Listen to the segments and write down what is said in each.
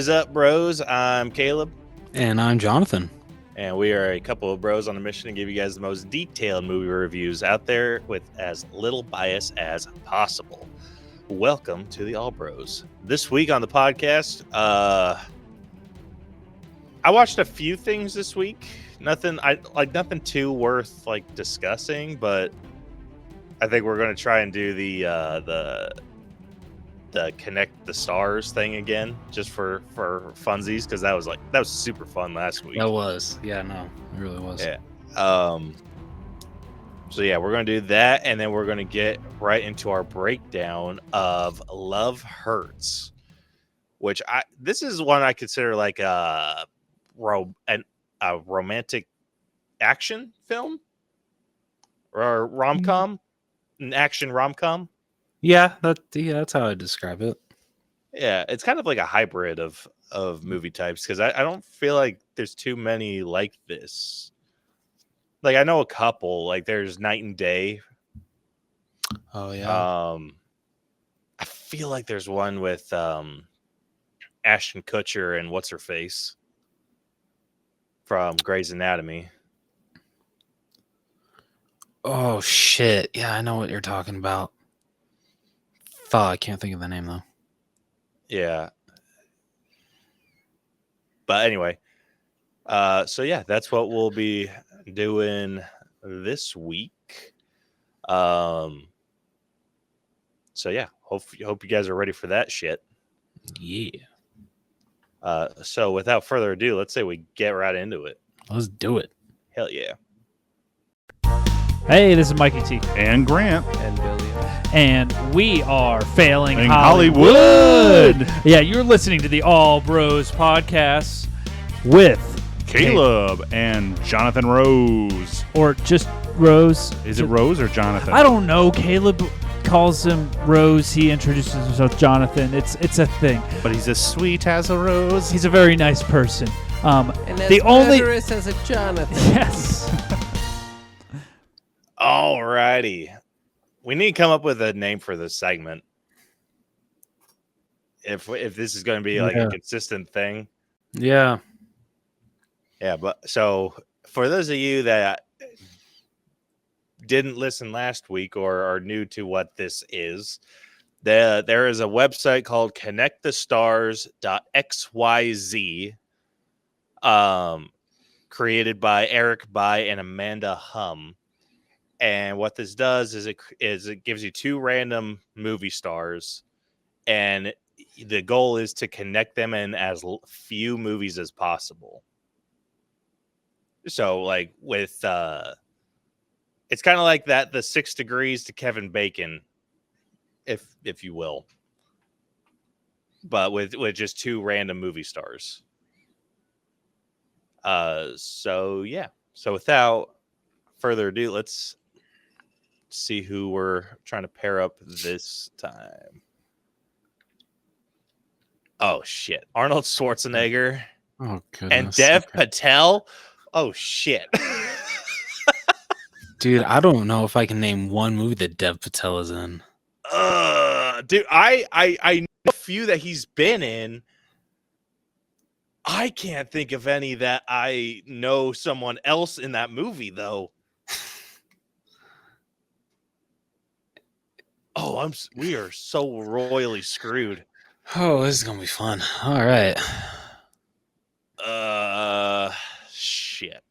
is up, bros? I'm Caleb. And I'm Jonathan. And we are a couple of bros on a mission to give you guys the most detailed movie reviews out there with as little bias as possible. Welcome to the All Bros. This week on the podcast, I watched a few things this week. Nothing too worth discussing, but I think we're going to try and do the Connect the Stars thing again, just for funsies, because that was super fun last week. That was, it really was. Yeah. So yeah, we're gonna do that, and then we're gonna get right into our breakdown of Love Hurts, which this is one I consider like a romantic action film or rom-com, an action rom-com. Yeah, that's how I describe it. Yeah, it's kind of like a hybrid of movie types, because I don't feel like there's too many like this. Like, I know a couple, like there's Night and Day. Oh yeah. I feel like there's one with Ashton Kutcher and what's her face from Grey's Anatomy. Oh shit. Yeah, I know what you're talking about. Fuck, I can't think of the name though. Yeah. But anyway, so yeah, that's what we'll be doing this week. So yeah, hope you guys are ready for that shit. Yeah. So without further ado, let's say we get right into it. Let's do it. Hell yeah. Hey, this is Mikey T. And Grant. And Billy. And we are Failing In Hollywood. Hollywood. Yeah, you're listening to the All Bros podcast with Caleb and Jonathan Rose. or just Rose. Is it Rose or Jonathan? I don't know. Caleb calls him Rose. He introduces himself Jonathan. It's a thing. But he's as sweet as a rose. He's a very nice person. And as the only murderous as a Jonathan. yes. Alrighty. We need to come up with a name for this segment. If this is going to be like a consistent thing. Yeah. Yeah, but so for those of you that didn't listen last week or are new to what this is, there is a website called connectthestars.xyz, created by Eric Bai and Amanda Hum. And what this does is it gives you two random movie stars, and the goal is to connect them in as few movies as possible. So, like with it's kind of like that, the 6 Degrees to Kevin Bacon, if you will, but with just two random movie stars. So yeah. So without further ado, let's see who we're trying to pair up this time. Oh shit. Arnold Schwarzenegger Oh goodness. and Dev Patel. Oh shit. Dude, I don't know if I can name one movie that Dev Patel is in. Dude, I know a few that he's been in. I can't think of any that I know someone else in that movie though. Oh, we are so royally screwed. Oh, this is gonna be fun. All right. Shit.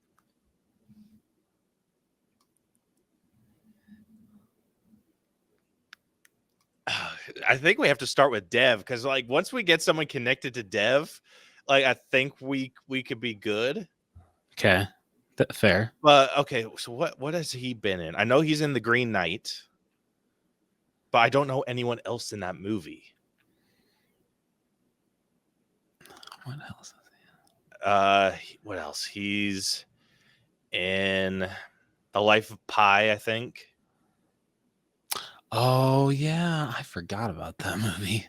I think we have to start with Dev, because like once we get someone connected to Dev, like I think we could be good. Okay. Fair. But okay, so what has he been in? I know he's in The Green Knight, but I don't know anyone else in that movie. What else? What else? He's in The Life of Pi, I think. Oh yeah, I forgot about that movie.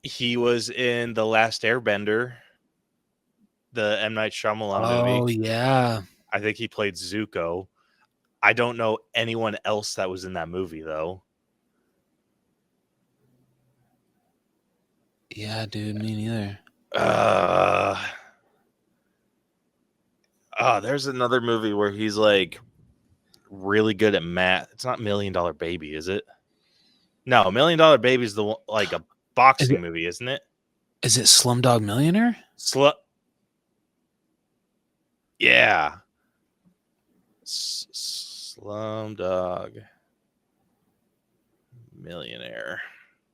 He was in The Last Airbender, the M. Night Shyamalan movie. Oh yeah. I think he played Zuko. I don't know anyone else that was in that movie though. Yeah, dude, me neither. There's another movie where he's like really good at math. It's not $1 Million Baby, is it? No, $1 Million Baby is the one, like a boxing movie, isn't it? Is it Slumdog Millionaire? Yeah. Slumdog Millionaire.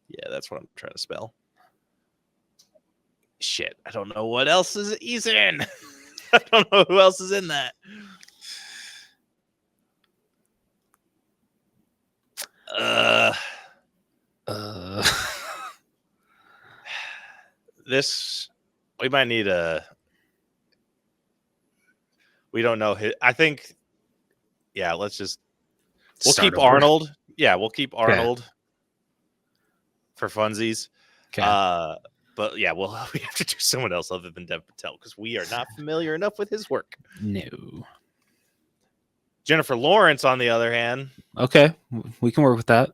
Yeah, that's what I'm trying to spell. Shit, I don't know what else he's in. I don't know who else is in that. This we might need we don't know his. I think. Yeah, we'll keep over. Arnold. Yeah, we'll keep Arnold for funsies. Okay. But yeah, we have to do someone else other than Dev Patel because we are not familiar enough with his work. No. Jennifer Lawrence, on the other hand. Okay, we can work with that.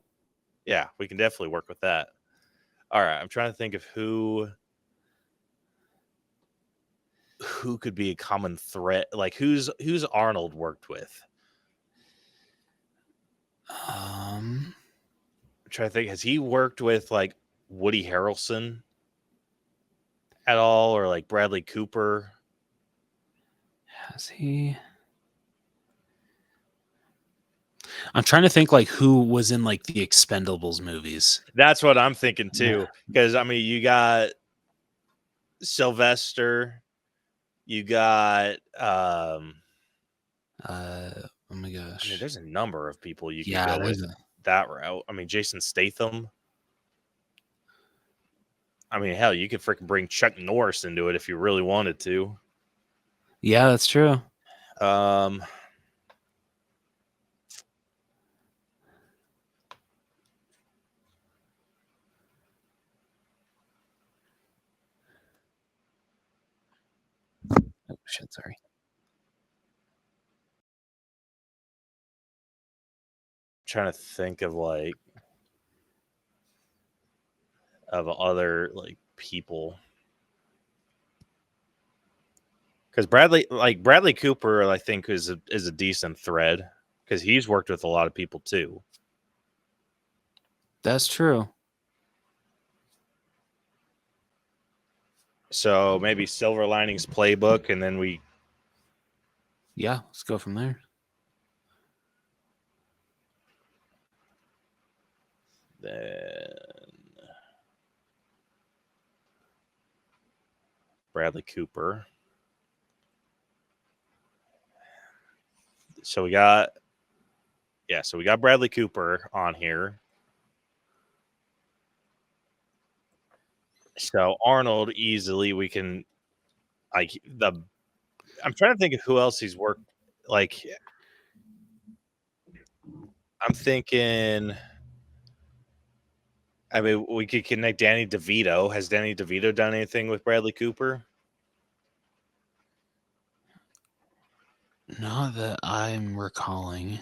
Yeah, we can definitely work with that. All right, I'm trying to think of who could be a common threat. Like who's Arnold worked with? I'm trying to think. Has he worked with like Woody Harrelson at all, or like Bradley Cooper? Has he? I'm trying to think like who was in like the Expendables movies. That's what I'm thinking too. Because I mean, you got Sylvester, you got oh my gosh. I mean, there's a number of people you can go there's with that route. I mean, Jason Statham. I mean, hell, you could freaking bring Chuck Norris into it if you really wanted to. Yeah, that's true. Oh shit, sorry. Trying to think of like other like people, because Bradley Cooper I think is a decent thread because he's worked with a lot of people too. That's true. So maybe Silver Linings Playbook, and then let's go from there. Then Bradley Cooper. So we got Bradley Cooper on here. So Arnold easily we can I'm trying to think of who else he's worked like. I'm thinking. I mean, we could connect Danny DeVito. Has Danny DeVito done anything with Bradley Cooper? Not that I'm recalling.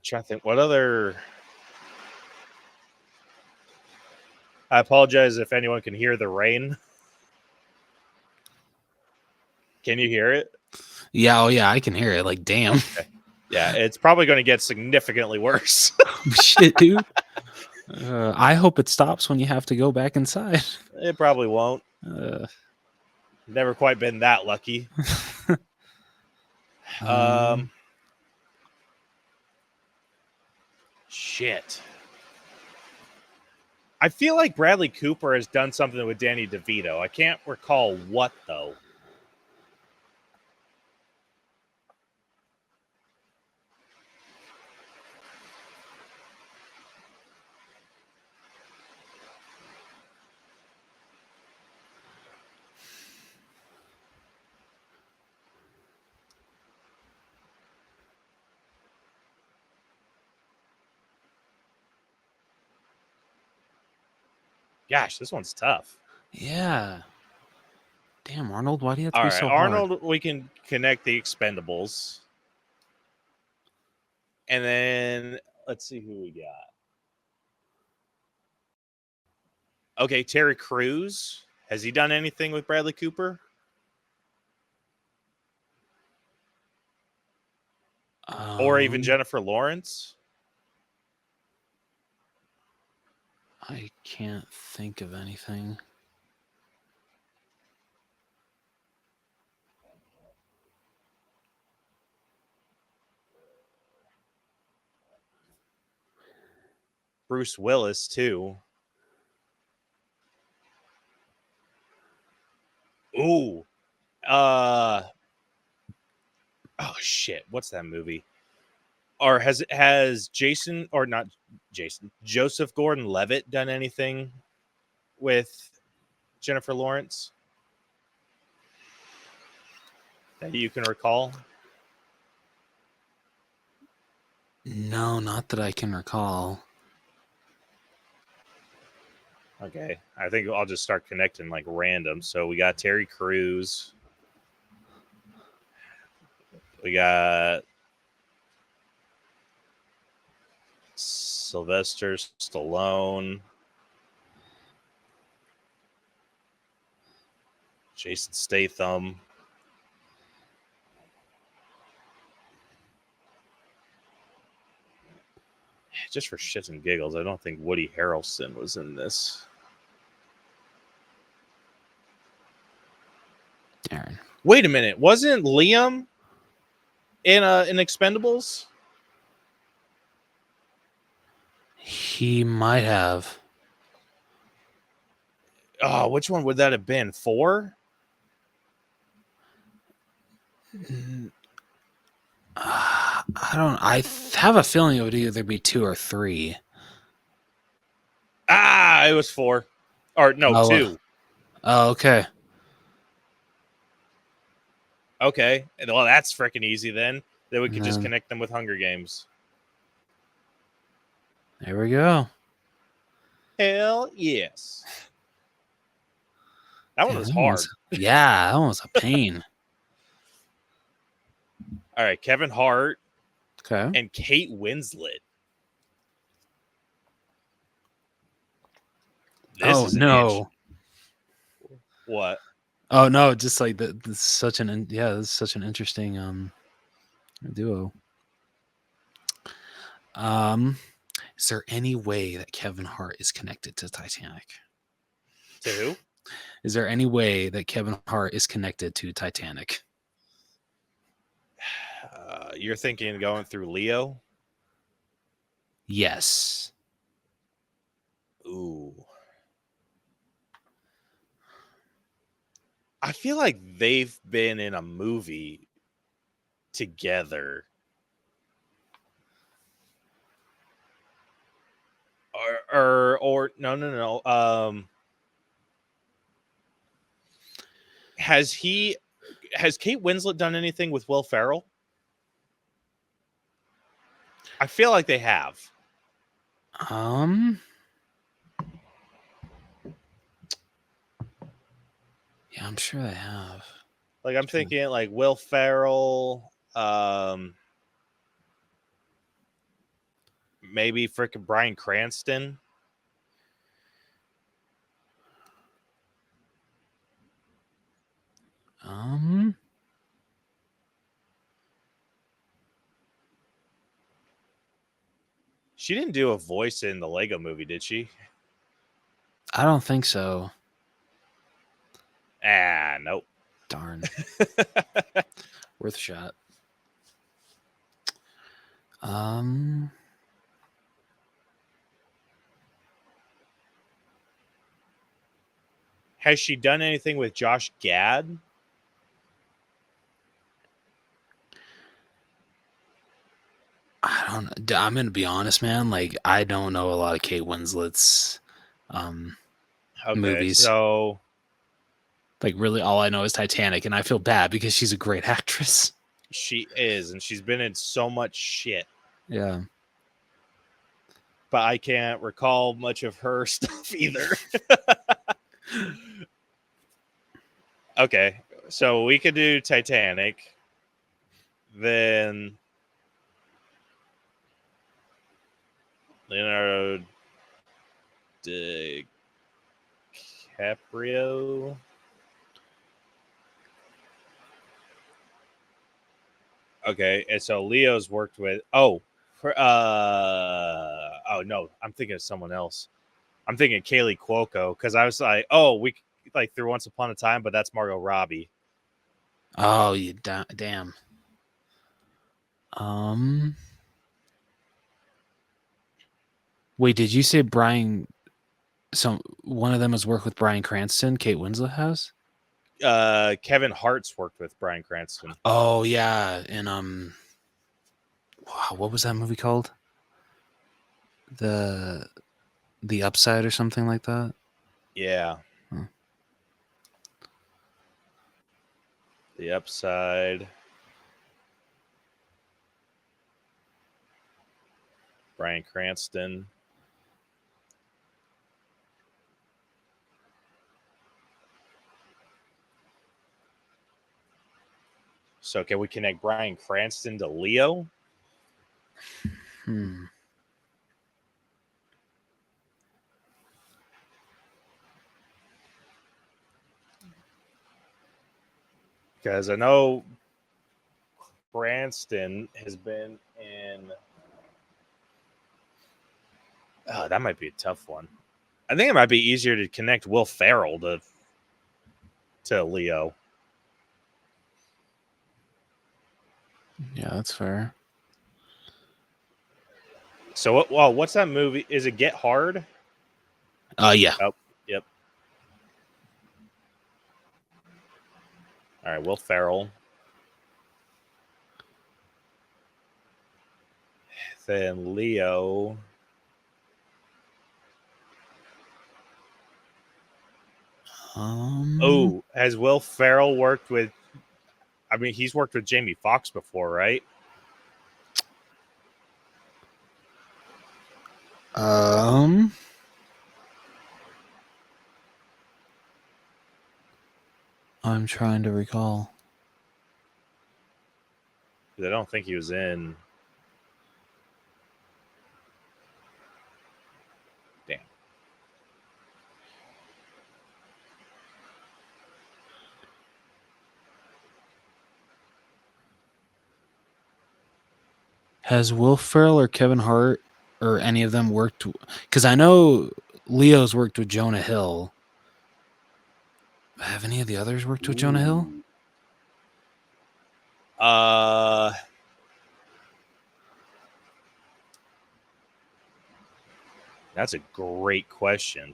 Trying to think what other. I apologize if anyone can hear the rain. Can you hear it? Yeah, I can hear it. Like, damn. Okay. Yeah, it's probably going to get significantly worse. Shit, dude. I hope it stops when you have to go back inside. It probably won't. Never quite been that lucky. Shit. I feel like Bradley Cooper has done something with Danny DeVito. I can't recall what, though. Gosh, this one's tough. Yeah. Damn, Arnold, why do you have to All be right, so Arnold, hard? we can connect the Expendables. And then let's see who we got. Okay, Terry Crews. Has he done anything with Bradley Cooper? Or even Jennifer Lawrence? I can't think of anything. Bruce Willis, too. Ooh. Oh, shit. What's that movie? Or has Jason, or not Jason, Joseph Gordon-Levitt done anything with Jennifer Lawrence that you can recall? No, not that I can recall. Okay. I think I'll just start connecting like random. So we got Terry Crews. We got Sylvester Stallone. Jason Statham. Just for shits and giggles, I don't think Woody Harrelson was in this. Darren. Wait a minute. Wasn't Liam in Expendables? He might have. Oh, which one would that have been? 4? I have a feeling it would either be 2 or 3. It was 4. Or no, 2. Oh, okay. Okay. Well, that's freaking easy then. Then we could just No. connect them with Hunger Games. There we go. Hell yes. That one was hard. Yeah, that one was a pain. All right, Kevin Hart Okay. and Kate Winslet. This is no. What? Oh no, just like this is such an interesting duo. Is there any way that Kevin Hart is connected to Titanic? To who? Is there any way that Kevin Hart is connected to Titanic? You're thinking going through Leo? Yes. Ooh. I feel like they've been in a movie together. Or no. Has Kate Winslet done anything with Will Ferrell? I feel like they have. Yeah, I'm sure they have. Like I'm thinking like Will Ferrell, maybe frickin' Bryan Cranston. She didn't do a voice in the Lego movie, did she? I don't think so. Nope. Darn. Worth a shot. Has she done anything with Josh Gad? I don't know. I'm gonna be honest, man. Like, I don't know a lot of Kate Winslet's movies. So, like, really, all I know is Titanic, and I feel bad because she's a great actress. She is, and she's been in so much shit. Yeah. But I can't recall much of her stuff either. Okay, so we could do Titanic. Then Leonardo DiCaprio. Okay, and so Leo's worked with. Oh no, I'm thinking of someone else. I'm thinking Kaylee Cuoco because I was like, oh, we like through Once Upon a Time, but that's Margot Robbie. Oh, you damn. Wait, did you say Brian? One of them has worked with Bryan Cranston. Kate Winslet has. Kevin Hart's worked with Bryan Cranston. Oh yeah, and wow, what was that movie called? The Upside or something like that. Yeah. Huh. The Upside. Bryan Cranston. So can we connect Bryan Cranston to Leo? Because I know Cranston has been in. Oh, that might be a tough one. I think it might be easier to connect Will Ferrell to Leo. Yeah, that's fair. So, what's that movie? Is it Get Hard? Yeah. Oh, yep. All right, Will Ferrell. Then Leo. Oh, has Will Ferrell worked with? I mean, he's worked with Jamie Foxx before, right? I'm trying to recall. I don't think he was in. Damn. Has Will Ferrell or Kevin Hart or any of them worked? Because I know Leo's worked with Jonah Hill. Have any of the others worked with Jonah Hill? That's a great question.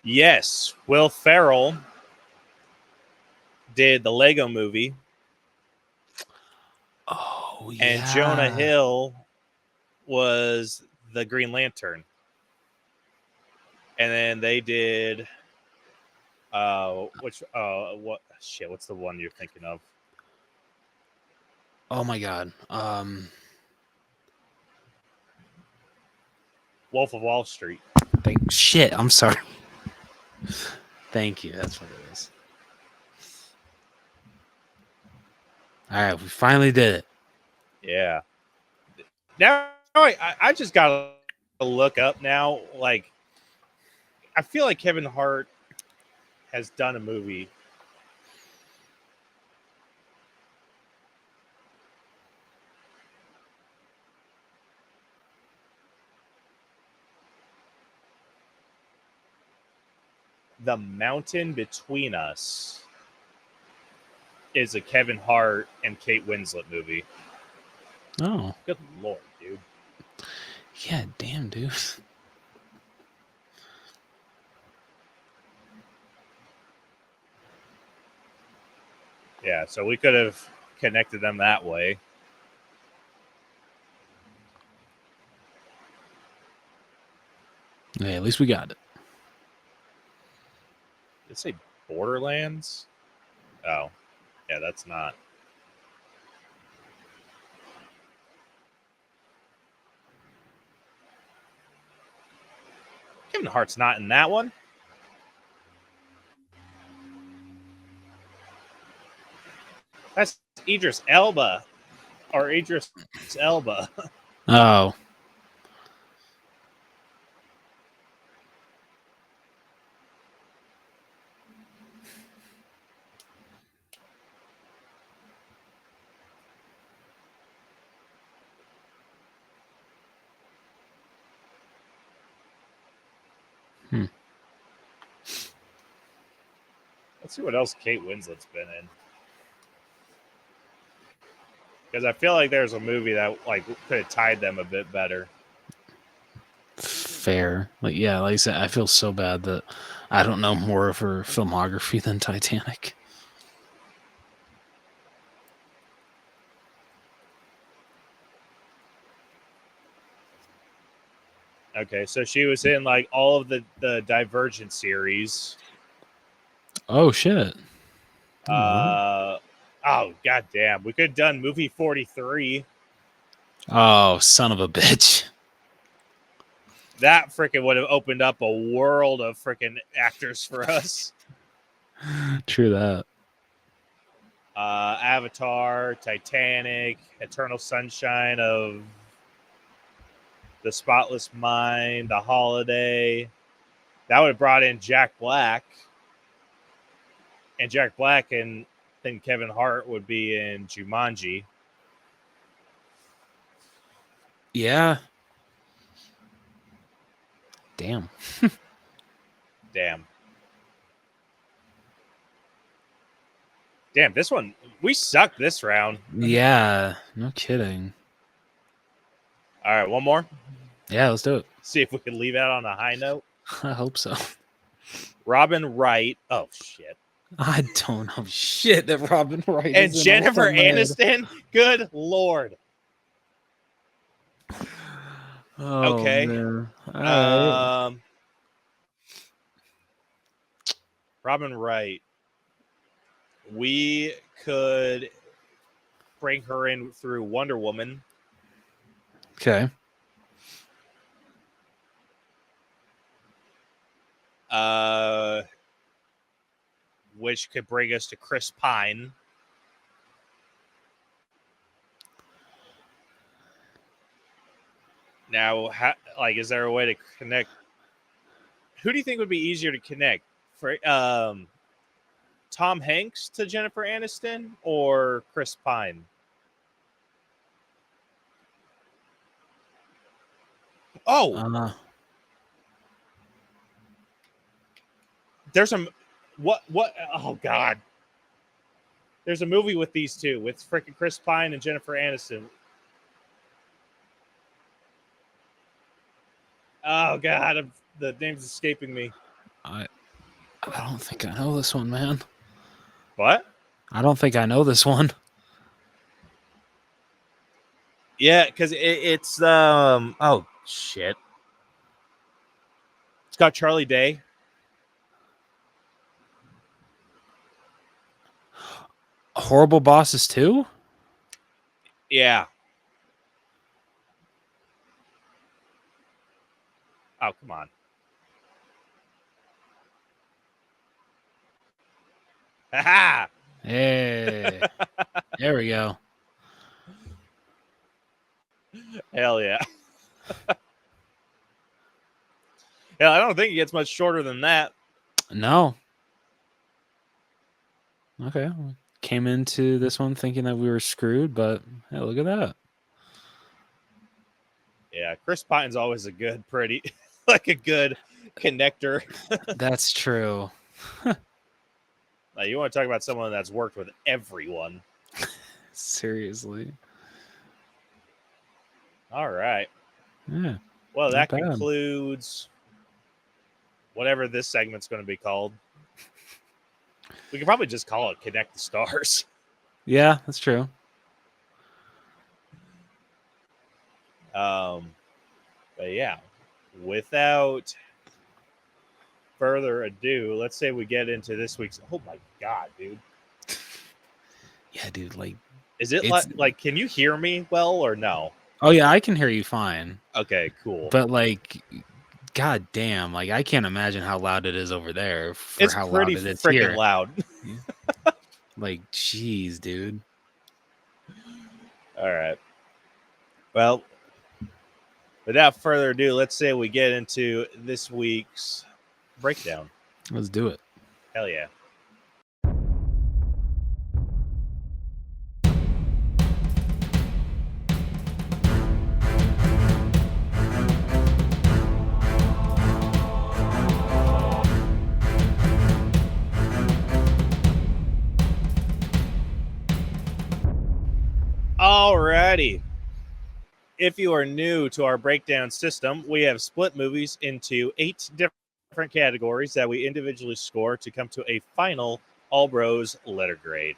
Yes, Will Ferrell did the Lego Movie. Oh, yeah. And Jonah Hill was the Green Lantern. And then they did what's the one you're thinking of? Oh my god. Wolf of Wall Street. Shit, I'm sorry. Thank you. That's what it is. All right, we finally did it. Yeah. Now I just got to look up now. Like, I feel like Kevin Hart has done a movie. The Mountain Between Us is a Kevin Hart and Kate Winslet movie. Oh. Good Lord, dude. Yeah, damn, dude. Yeah, so we could have connected them that way. Yeah, at least we got it. Did it say Borderlands? Oh, yeah, that's not. Kevin Hart's not in that one. That's Idris Elba. Or Idris Elba. Oh. Let's see what else Kate Winslet's been in. Because I feel like there's a movie that like could have tied them a bit better. Fair. Like I said, I feel so bad that I don't know more of her filmography than Titanic. Okay, so she was in like all of the Divergent series. Oh shit. Oh goddamn! We could have done movie 43. Oh, son of a bitch. That freaking would have opened up a world of freaking actors for us. True that. Avatar, Titanic, Eternal Sunshine of the Spotless Mind, The Holiday. That would have brought in Jack Black. And Jack Black and then Kevin Hart would be in Jumanji. Yeah. Damn. Damn, this one, we sucked this round. Yeah. No kidding. All right, one more. Yeah, let's do it. See if we can leave out on a high note. I hope so. Robin Wright. Oh, shit. I don't know shit that Robin Wright And is in Jennifer off the head. Aniston. Good Lord. Oh, Okay. man. All right. Robin Wright. We could bring her in through Wonder Woman. Okay. Which could bring us to Chris Pine. Now, is there a way to connect? Who do you think would be easier to connect? For Tom Hanks to Jennifer Aniston or Chris Pine? Oh, there's a what? Oh God, there's a movie with these two, with freaking Chris Pine and Jennifer Aniston. Oh God, the name's escaping me. I don't think I know this one, man. What? I don't think I know this one. Yeah, because it's oh shit. It's got Charlie Day. Horrible Bosses 2? Yeah. Oh, come on. Ha! Hey. There we go. Hell yeah. Yeah, I don't think it gets much shorter than that. No. Okay. Came into this one thinking that we were screwed, but hey, look at that. Yeah, Chris Pine's always a good, pretty, like a good connector. That's true. Now, you want to talk about someone that's worked with everyone. Seriously. All right. Yeah. Well, Not that bad. concludes whatever this segment's going to be called. We could probably just call it Connect the Stars. Yeah, that's true. But yeah, without further ado, let's say we get into this week's. Oh my God, dude! Yeah, dude. Like, Is it It's- like? Can you hear me well or no? oh yeah, I can hear you fine. Okay, cool. But like, god damn, like I can't imagine how loud it is over there for It's how pretty loud it is freaking here. loud. Like, jeez, dude. All right. Well, without further ado, let's say we get into this week's breakdown. Let's do it. Hell yeah. Alrighty. If you are new to our breakdown system, we have split movies into 8 different categories that we individually score to come to a final All Bros letter grade.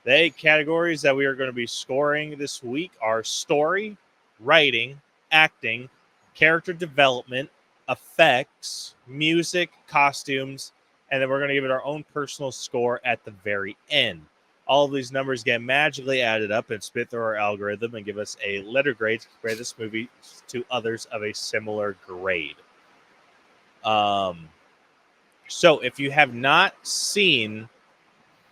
The 8 categories that we are going to be scoring this week are story, writing, acting, character development, effects, music, costumes, and then we're going to give it our own personal score at the very end. All of these numbers get magically added up and spit through our algorithm and give us a letter grade to compare this movie to others of a similar grade. So if you have not seen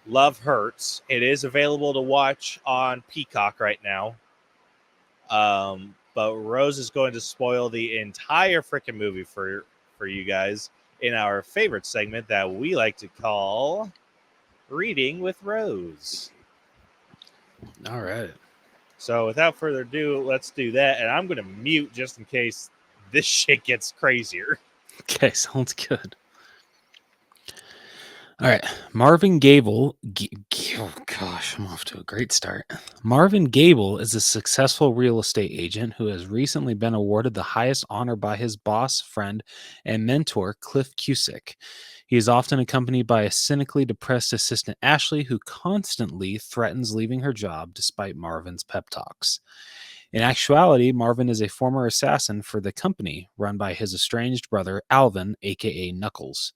Love Hurts, it is available to watch on Peacock right now. But Rose is going to spoil the entire freaking movie for you guys in our favorite segment that we like to call Reading with Rose. All right. So without further ado, let's do that. And I'm going to mute just in case this shit gets crazier. Okay, sounds good. All right. Marvin Gable. Oh, gosh, I'm off to a great start. Marvin Gable is a successful real estate agent who has recently been awarded the highest honor by his boss, friend, and mentor, Cliff Cusick. He is often accompanied by a cynically depressed assistant, Ashley, who constantly threatens leaving her job despite Marvin's pep talks. In actuality, Marvin is a former assassin for the company run by his estranged brother, Alvin, aka Knuckles.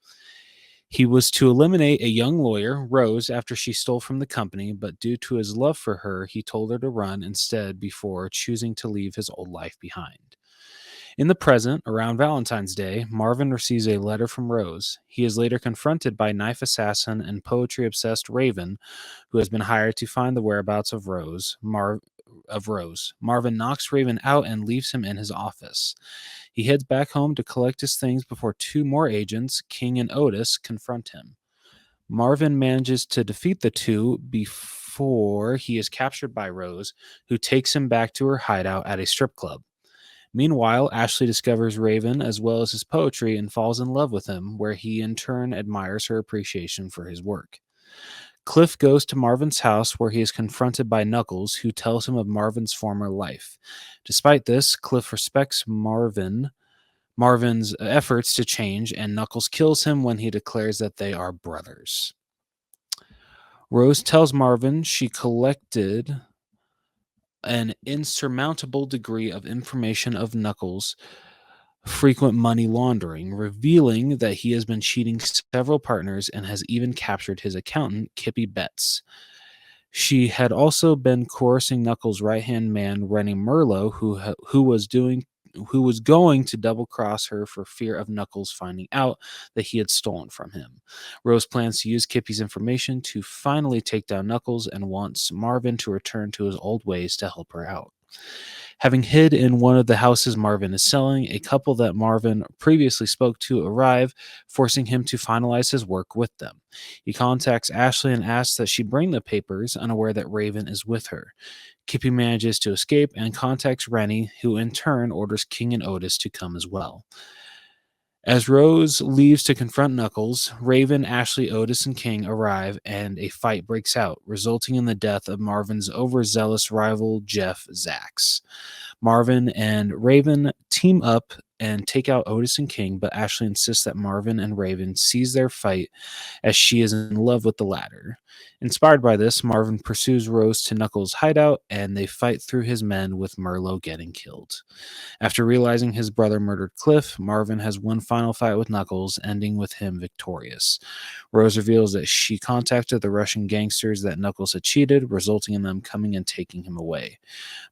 He was to eliminate a young lawyer, Rose, after she stole from the company, but due to his love for her, he told her to run instead before choosing to leave his old life behind. In the present, around Valentine's Day, Marvin receives a letter from Rose. He is later confronted by knife assassin and poetry-obsessed Raven, who has been hired to find the whereabouts of Rose. Marvin knocks Raven out and leaves him in his office. He heads back home to collect his things before 2 more agents, King and Otis, confront him. Marvin manages to defeat the 2 before he is captured by Rose, who takes him back to her hideout at a strip club. Meanwhile, Ashley discovers Raven as well as his poetry and falls in love with him, where he in turn admires her appreciation for his work. Cliff goes to Marvin's house where he is confronted by Knuckles, who tells him of Marvin's former life. Despite this, Cliff respects Marvin's efforts to change, and Knuckles kills him when he declares that they are brothers. Rose tells Marvin she collected an insurmountable degree of information of Knuckles' frequent money laundering, revealing that he has been cheating several partners and has even captured his accountant, Kippy Betts. She had also been coercing Knuckles' right-hand man, Rennie Merlo, who was going to double-cross her for fear of Knuckles finding out that he had stolen from him. Rose plans to use Kippy's information to finally take down Knuckles and wants Marvin to return to his old ways to help her out. Having hid in one of the houses Marvin is selling, a couple that Marvin previously spoke to arrive, forcing him to finalize his work with them. He contacts Ashley and asks that she bring the papers, unaware that Raven is with her. Kippy manages to escape and contacts Rennie, who in turn orders King and Otis to come as well. As Rose leaves to confront Knuckles, Raven, Ashley, Otis, and King arrive and a fight breaks out, resulting in the death of Marvin's overzealous rival, Jeff Zax. Marvin and Raven team up and take out Otis and King, but Ashley insists that Marvin and Raven seize their fight as she is in love with the latter. Inspired by this, Marvin pursues Rose to Knuckles' hideout, and they fight through his men with Merlo getting killed. After realizing his brother murdered Cliff, Marvin has one final fight with Knuckles, ending with him victorious. Rose reveals that she contacted the Russian gangsters that Knuckles had cheated, resulting in them coming and taking him away.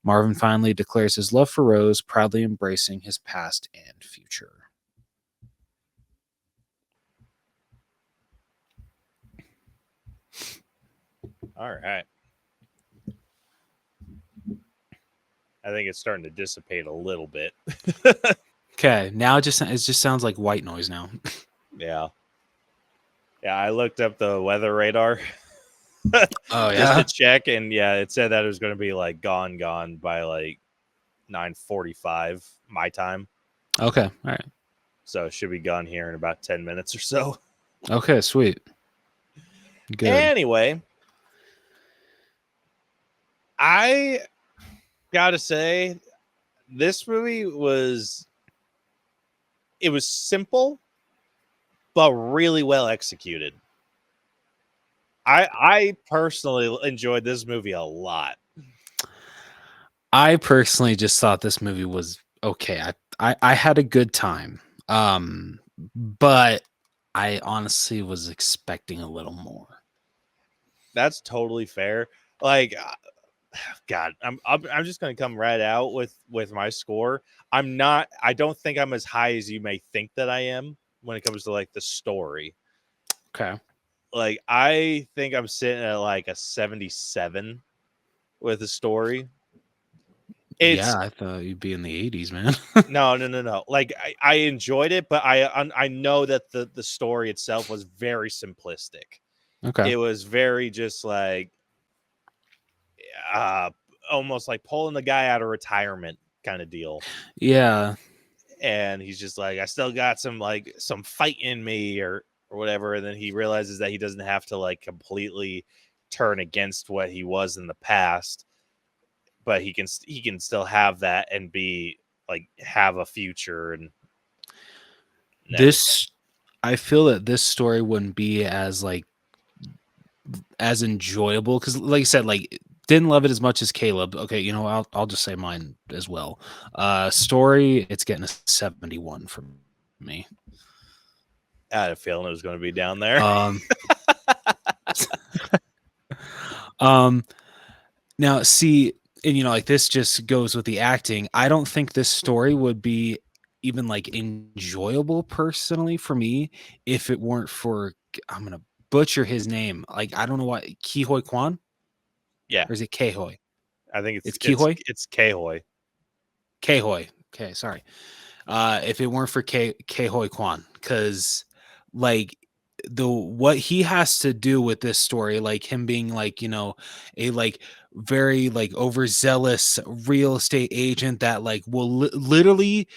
Marvin finally declares his love for Rose, proudly embracing his past and future. All right. I think it's starting to dissipate a little bit. Okay, now it just sounds like white noise now. Yeah. Yeah, I looked up the weather radar Oh just to yeah. check, and yeah, it said that it was going to be like gone by like 9:45 my time. Okay. All right. So it should be gone here in about 10 minutes or so. Okay. Sweet. Good. Anyway, I gotta say, this movie was simple, but really well executed. I personally enjoyed this movie a lot. I personally just thought this movie was okay. I had a good time. But I honestly was expecting a little more. That's totally fair. Like, God, I'm just gonna come right out with my score. I don't think I'm as high as you may think that I am when it comes to like the story. Okay. Like, I think I'm sitting at like a 77 with the story. It's Yeah, I thought you'd be in the 80s, man. no. Like, I enjoyed it, but I know that the story itself was very simplistic. Okay. It was very just like almost like pulling the guy out of retirement kind of deal. Yeah. And he's just like, I still got some fight in me or whatever. And then he realizes that he doesn't have to like completely turn against what he was in the past, but he can still have that and be like have a future and this I feel that this story wouldn't be as like as enjoyable because like you said, like didn't love it as much as Caleb. Okay, you know, I'll just say mine as well. Story, it's getting a 71 from me. I had a feeling it was going to be down there. Now see, and you know, like this just goes with the acting. I don't think this story would be even like enjoyable personally for me if it weren't for I'm gonna butcher his name. Like I don't know what Kihoy Kwan? Yeah. Or is it Kehoy? I think It's Kihoy? It's Kehoy. Kehoy. Okay, sorry. If it weren't for Kehoy Kwan, because like what he has to do with this story, like him being like, you know, a like very like overzealous real estate agent that like will literally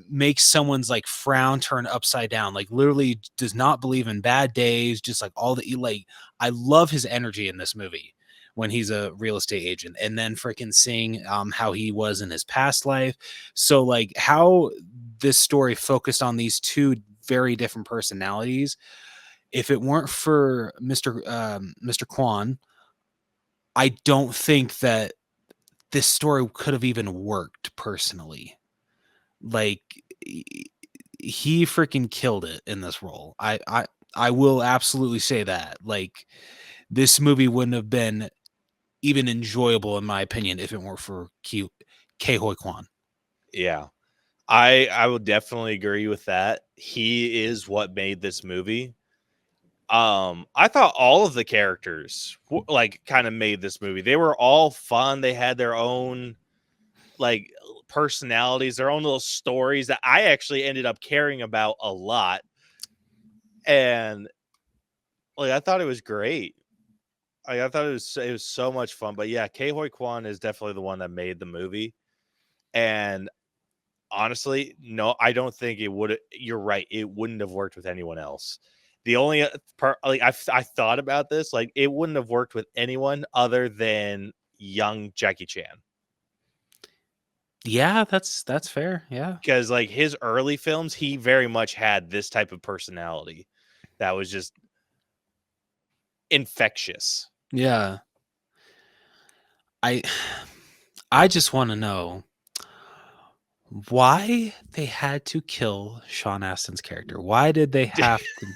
make someone's like frown turn upside down, like literally does not believe in bad days, just like all the like I love his energy in this movie when he's a real estate agent, and then freaking seeing how he was in his past life. So like how this story focused on these two very different personalities. If it weren't for Mr. Kwan, I don't think that this story could have even worked personally. Like he freaking killed it in this role. I will absolutely say that. Like this movie wouldn't have been even enjoyable in my opinion if it weren't for Kehoy Kwan. Yeah. I would definitely agree with that. He is what made this movie. I thought all of the characters like kind of made this movie. They were all fun. They had their own like personalities, their own little stories that I actually ended up caring about a lot. And like I thought it was great. I thought it was so much fun. But yeah, Kehoy Kwan is definitely the one that made the movie. And honestly, no, I don't think it would. You're right. It wouldn't have worked with anyone else. The only part, like I thought about this, like it wouldn't have worked with anyone other than young Jackie Chan. Yeah, that's fair. Yeah, Because like his early films, he very much had this type of personality that was just infectious. yeah. I just want to know why they had to kill Sean Astin's character. Why did they have to?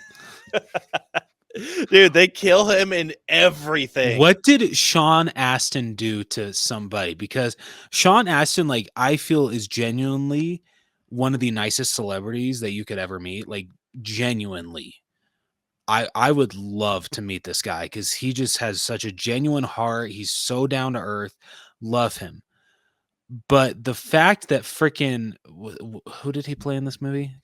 Dude, they kill him in everything. What did Sean Astin do to somebody? Because Sean Astin, like, I feel is genuinely one of the nicest celebrities that you could ever meet. Like, genuinely. I would love to meet this guy because he just has such a genuine heart. He's so down to earth. Love him. But the fact that freaking who did he play in this movie?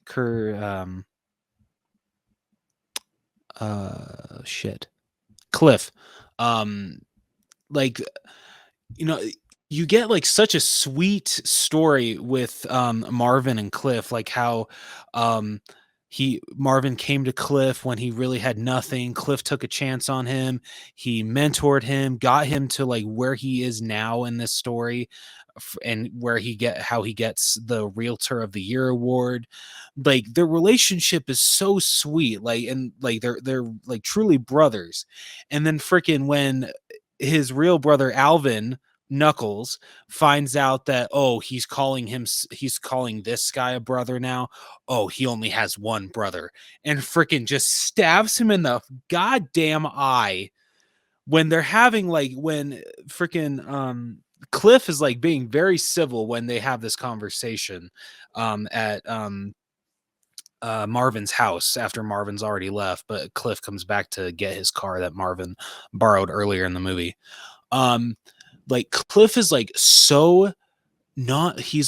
Shit. Cliff. Like, you know, you get like such a sweet story with Marvin and Cliff, like how Marvin came to Cliff when he really had nothing. Cliff took a chance on him. He mentored him, got him to like where he is now in this story, and how he gets the Realtor of the Year award. Like their relationship is so sweet, like, and like they're like truly brothers. And then freaking when his real brother Alvin Knuckles finds out that he's calling this guy a brother now. He only has one brother, and freaking just stabs him in the goddamn eye when they're having when freaking Cliff is like being very civil when they have this conversation at Marvin's house after Marvin's already left, but Cliff comes back to get his car that Marvin borrowed earlier in the movie. Like Cliff is like he's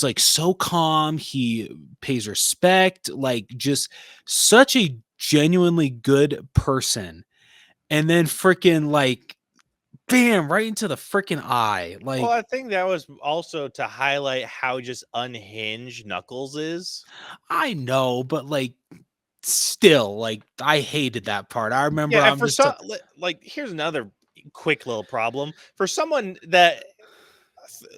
like so calm, he pays respect, like just such a genuinely good person. And then freaking like bam, right into the freaking eye. Like, well, I think that was also to highlight how just unhinged Knuckles is. I know, but like still, like I hated that part. I remember Yeah, and for some, like here's another quick little problem. For someone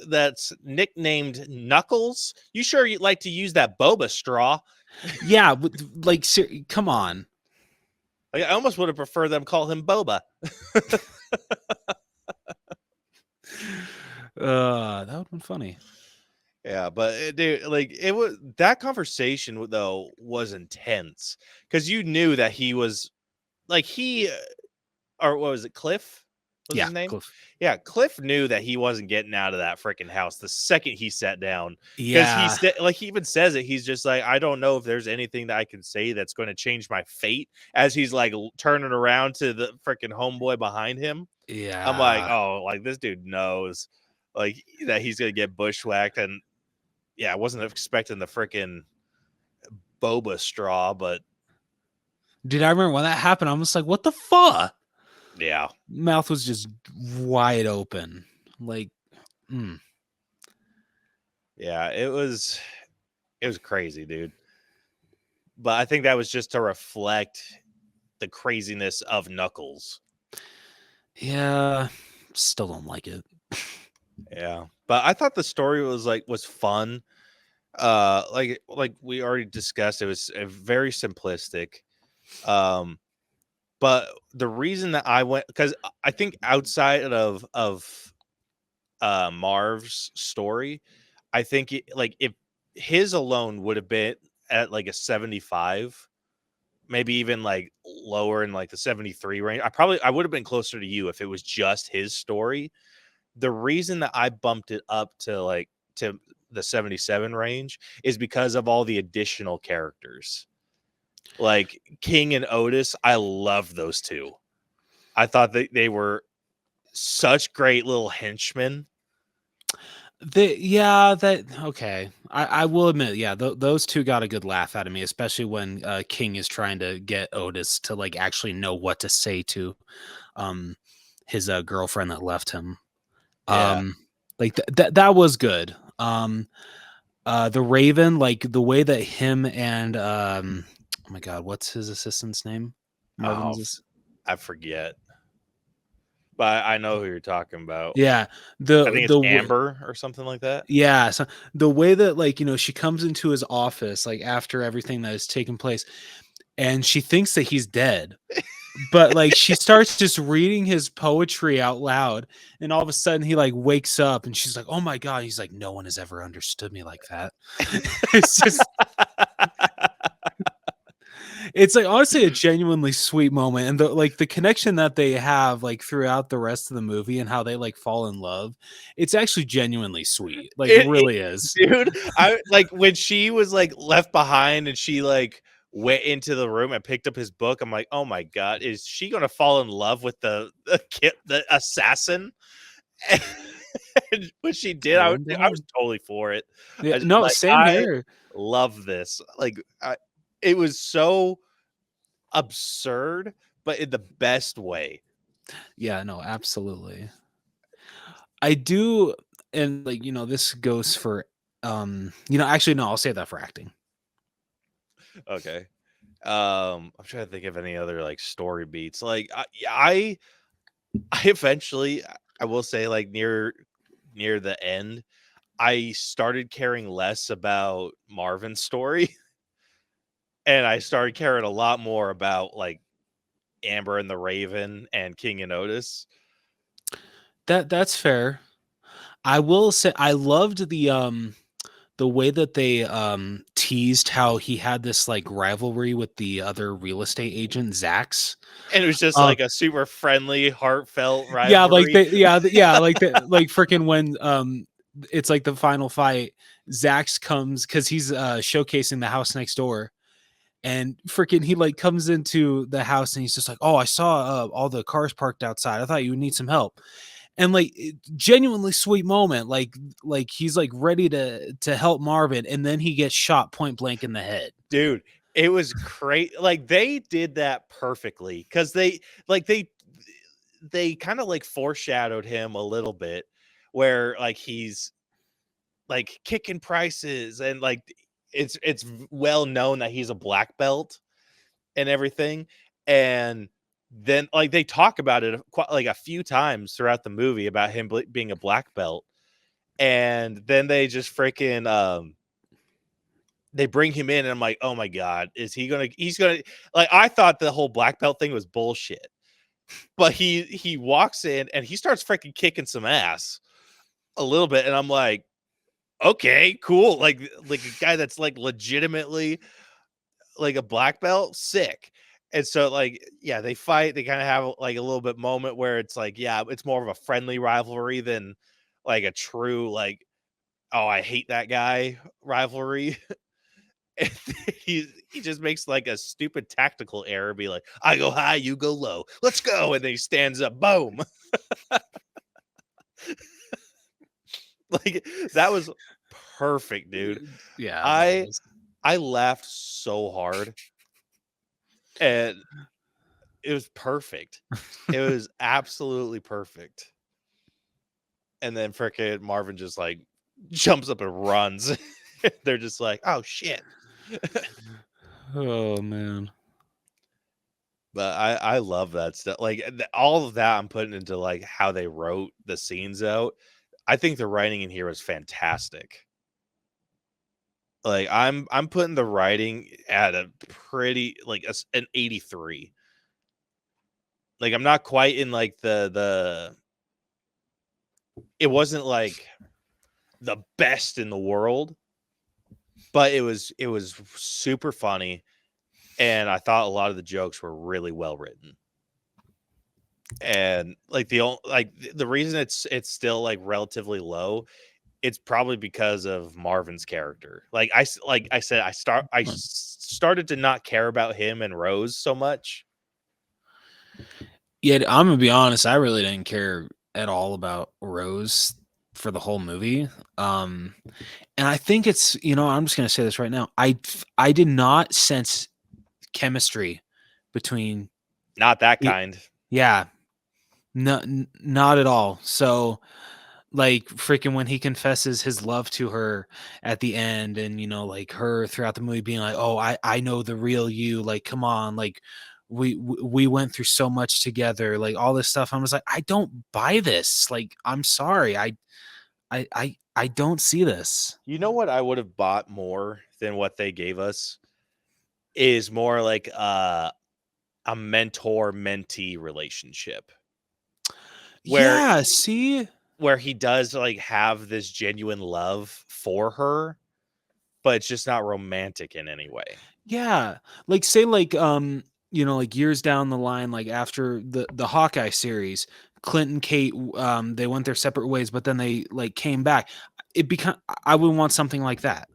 that's nicknamed Knuckles, you sure you'd like to use that boba straw? Yeah, like come on. Like, I almost would have preferred them call him Boba. That would have been funny. Yeah, but dude, like it was that conversation though was intense because you knew that he was like or what was it, Cliff? Was his name? Cliff. Yeah, Cliff knew that he wasn't getting out of that freaking house the second he sat down. Yeah, because he even says it. He's just like, I don't know if there's anything that I can say that's going to change my fate. As he's like turning around to the freaking homeboy behind him. Yeah, I'm like, oh, like this dude knows, like that he's gonna get bushwhacked, and yeah, I wasn't expecting the freaking boba straw, but dude, I remember when that happened. I was like, what the fuck? Yeah. Mouth was just wide open. Like, Yeah, it was crazy, dude. But I think that was just to reflect the craziness of Knuckles. Yeah, still don't like it. Yeah. But I thought the story was fun. Like we already discussed, it was very simplistic. But the reason that I went, because I think outside of Marv's story, I think if his alone would have been at like a 75, maybe even like lower in like the 73 range, I would have been closer to you if it was just his story. The reason that I bumped it up to the 77 range is because of all the additional characters. Like King and Otis, I love those two. I thought that they were such great little henchmen. Okay. I will admit, yeah, those two got a good laugh out of me, especially when King is trying to get Otis to like actually know what to say to his girlfriend that left him. Yeah. Like that was good. The Raven, like the way that him and oh my god, what's his assistant's name? I forget. But I know who you're talking about. Yeah, I think it's Amber or something like that. Yeah, so the way that she comes into his office like after everything that has taken place, and she thinks that he's dead, but like she starts just reading his poetry out loud, and all of a sudden he like wakes up, and she's like, "Oh my god!" He's like, "No one has ever understood me like that." It's just. It's like honestly a genuinely sweet moment, and the connection that they have like throughout the rest of the movie and how they like fall in love, it's actually genuinely sweet. Like it really is, dude. I like when she was like left behind and she like went into the room and picked up his book. I'm like, oh my god, is she gonna fall in love with the assassin? when she did, I was totally for it. Yeah, no, same here. Love this. Like, it was so absurd, but in the best way. Yeah, no, absolutely. I do, and like, this goes for actually no, I'll say that for acting. Okay. I'm trying to think of any other like story beats. Like I eventually, I will say, like near the end, I started caring less about Marvin's story and I started caring a lot more about like Amber and the Raven and King and Otis. That's fair. I will say I loved the way that they teased how he had this like rivalry with the other real estate agent Zax. And it was just like a super friendly, heartfelt rivalry. Yeah, like like freaking when it's like the final fight, Zax comes because he's showcasing the house next door. And freaking he like comes into the house and he's just like, oh, I saw all the cars parked outside. I thought you would need some help. And like genuinely sweet moment, like he's like ready to help Marvin, and then he gets shot point blank in the head. Dude, it was great. Like they did that perfectly because they kind of like foreshadowed him a little bit, where like he's like kicking prices and like it's well known that he's a black belt and everything. And then like they talk about it quite like a few times throughout the movie about him being a black belt. And then they just freaking they bring him in and I'm like, oh my God, he's gonna like, I thought the whole black belt thing was bullshit. But he walks in and he starts freaking kicking some ass a little bit. And I'm like, okay, cool. Like a guy that's like legitimately like a black belt, sick. And so like, yeah, they fight. They kind of have like a little bit moment where it's like, yeah, it's more of a friendly rivalry than like a true like, oh, I hate that guy rivalry. And he just makes like a stupid tactical error, be like, I go high, you go low. Let's go. And then he stands up, boom. Like that was perfect, dude. Yeah. I laughed so hard. And it was perfect. It was absolutely perfect. And then frickin' Marvin just like jumps up and runs. They're just like, oh shit. Oh man. But I love that stuff. Like all of that I'm putting into like how they wrote the scenes out. I think the writing in here was fantastic. Like I'm putting the writing at a pretty like an 83. Like I'm not quite in like the it wasn't like the best in the world, but it was super funny. And I thought a lot of the jokes were really well written. And like the reason it's still like relatively low, it's probably because of Marvin's character. Like I said, I started to not care about him and Rose so much. Yeah, I'm gonna be honest. I really didn't care at all about Rose for the whole movie. And I think it's I'm just gonna say this right now. I did not sense chemistry between not that kind. Yeah, not at all. So like freaking when he confesses his love to her at the end, and like her throughout the movie being like, oh, I know the real you, like come on, like we went through so much together, like all this stuff. I was like, I don't buy this. Like I'm sorry, I don't see this. You know what I would have bought more than what they gave us is more like a mentor-mentee relationship. Where he does like have this genuine love for her, but it's just not romantic in any way. Yeah. Like say like like years down the line, like after the Hawkeye series, Clint and Kate they went their separate ways, but then they like came back. I would want something like that.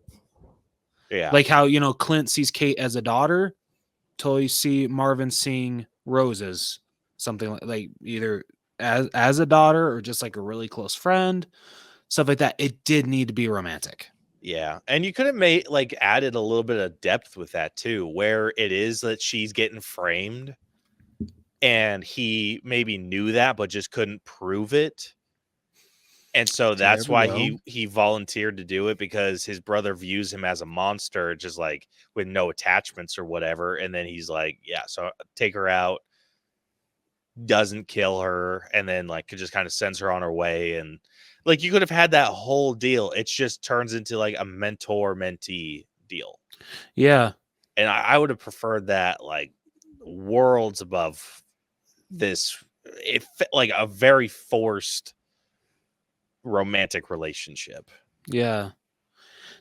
Yeah. Like how, Clint sees Kate as a daughter, till you see Marvin seeing Rose as something like either as a daughter or just like a really close friend, stuff like that. It did need to be romantic. Yeah, and you could have made like added a little bit of depth with that too, where it is that she's getting framed, and he maybe knew that but just couldn't prove it, and so There that's we why go. he volunteered to do it because his brother views him as a monster, just like with no attachments or whatever, and then he's like, yeah, so take her out, doesn't kill her, and then like just kind of sends her on her way. And like you could have had that whole deal. It just turns into like a mentor-mentee deal. Yeah. And I would have preferred that like worlds above this. It like a very forced romantic relationship. Yeah.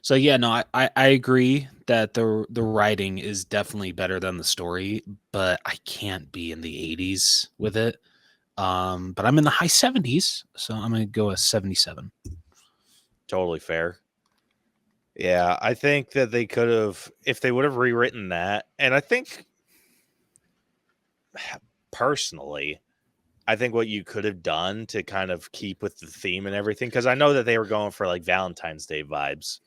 So yeah, no, I agree that the writing is definitely better than the story, but I can't be in the 80s with it. But I'm in the high 70s, so I'm gonna go a 77. Totally fair. Yeah, I think that they could have, if they would have rewritten that, and I think personally, I think what you could have done to kind of keep with the theme and everything, because I know that they were going for like Valentine's Day vibes.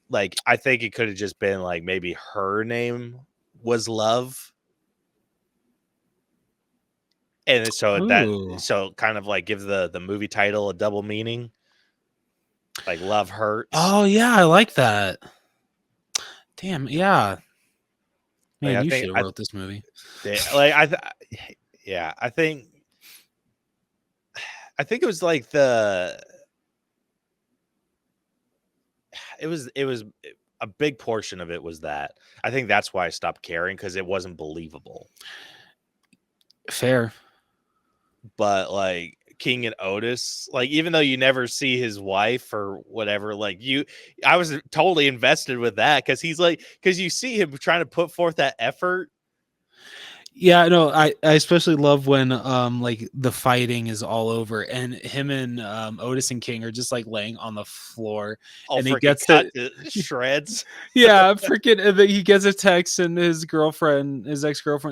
Like, I think it could have just been like maybe her name was Love. And Ooh. so kind of like give the movie title a double meaning. Like Love Hurts. Oh yeah, I like that. Damn, yeah. Man, Like, you should have wrote this movie. like I think it was like it was a big portion of it was that. I think that's why I stopped caring, because it wasn't believable. Fair. But like King and Otis, like even though you never see his wife or whatever, like I was totally invested with that, because you see him trying to put forth that effort. Yeah, no, I especially love when like the fighting is all over and him and Otis and King are just like laying on the floor and he gets cut to shreds. yeah, freaking and then he gets a text and his ex-girlfriend is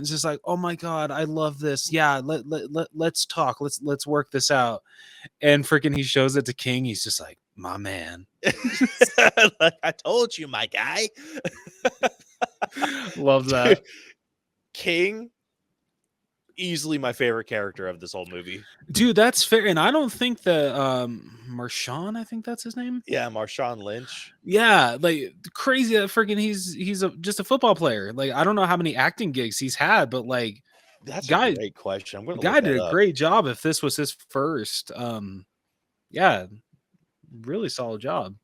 just like, "Oh my god, I love this. Yeah, let's talk. Let's work this out." And freaking he shows it to King. He's just like, "My man." Like, I told you, my guy. Love that. Dude, King, easily my favorite character of this whole movie. Dude, that's fair. And I don't think that Marshawn, I think that's his name. Yeah, Marshawn Lynch. Yeah, like crazy that freaking he's just a football player. Like I don't know how many acting gigs he's had, but like That's guy a great question. I'm gonna guy look did that a up. great job if this was his first. Yeah, really solid job.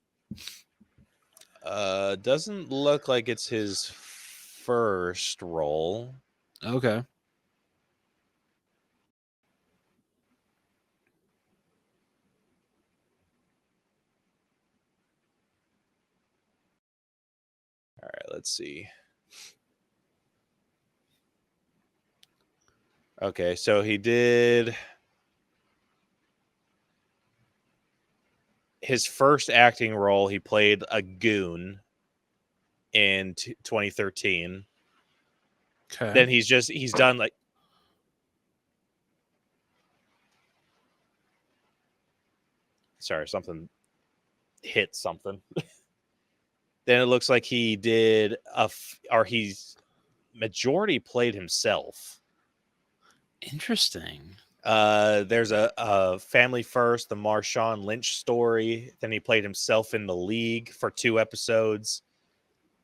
Doesn't look like it's his first role. Okay. All right, let's see. Okay, so he did his first acting role. He played a goon in 2013. Okay. Then he's done like sorry, something hit something. Then it looks like he did he's majority played himself. Interesting. There's a Family First, the Marshawn Lynch story. Then he played himself in The League for 2 episodes.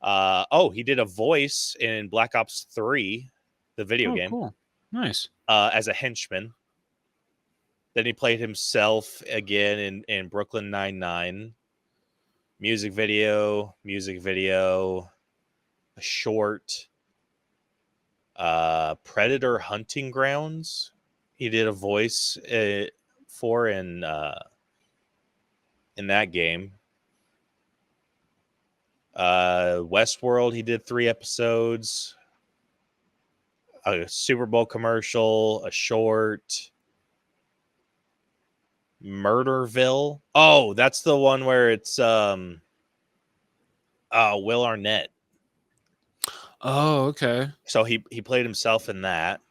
He did a voice in Black Ops 3, the video game. Cool. Nice. As a henchman. Then he played himself again in Brooklyn Nine-Nine. Music video, a short. Predator Hunting Grounds. He did a voice for in that game. Westworld, he did 3 episodes. A Super Bowl commercial, a short. Murderville. Oh, that's the one where it's Will Arnett. Oh, okay. So he played himself in that.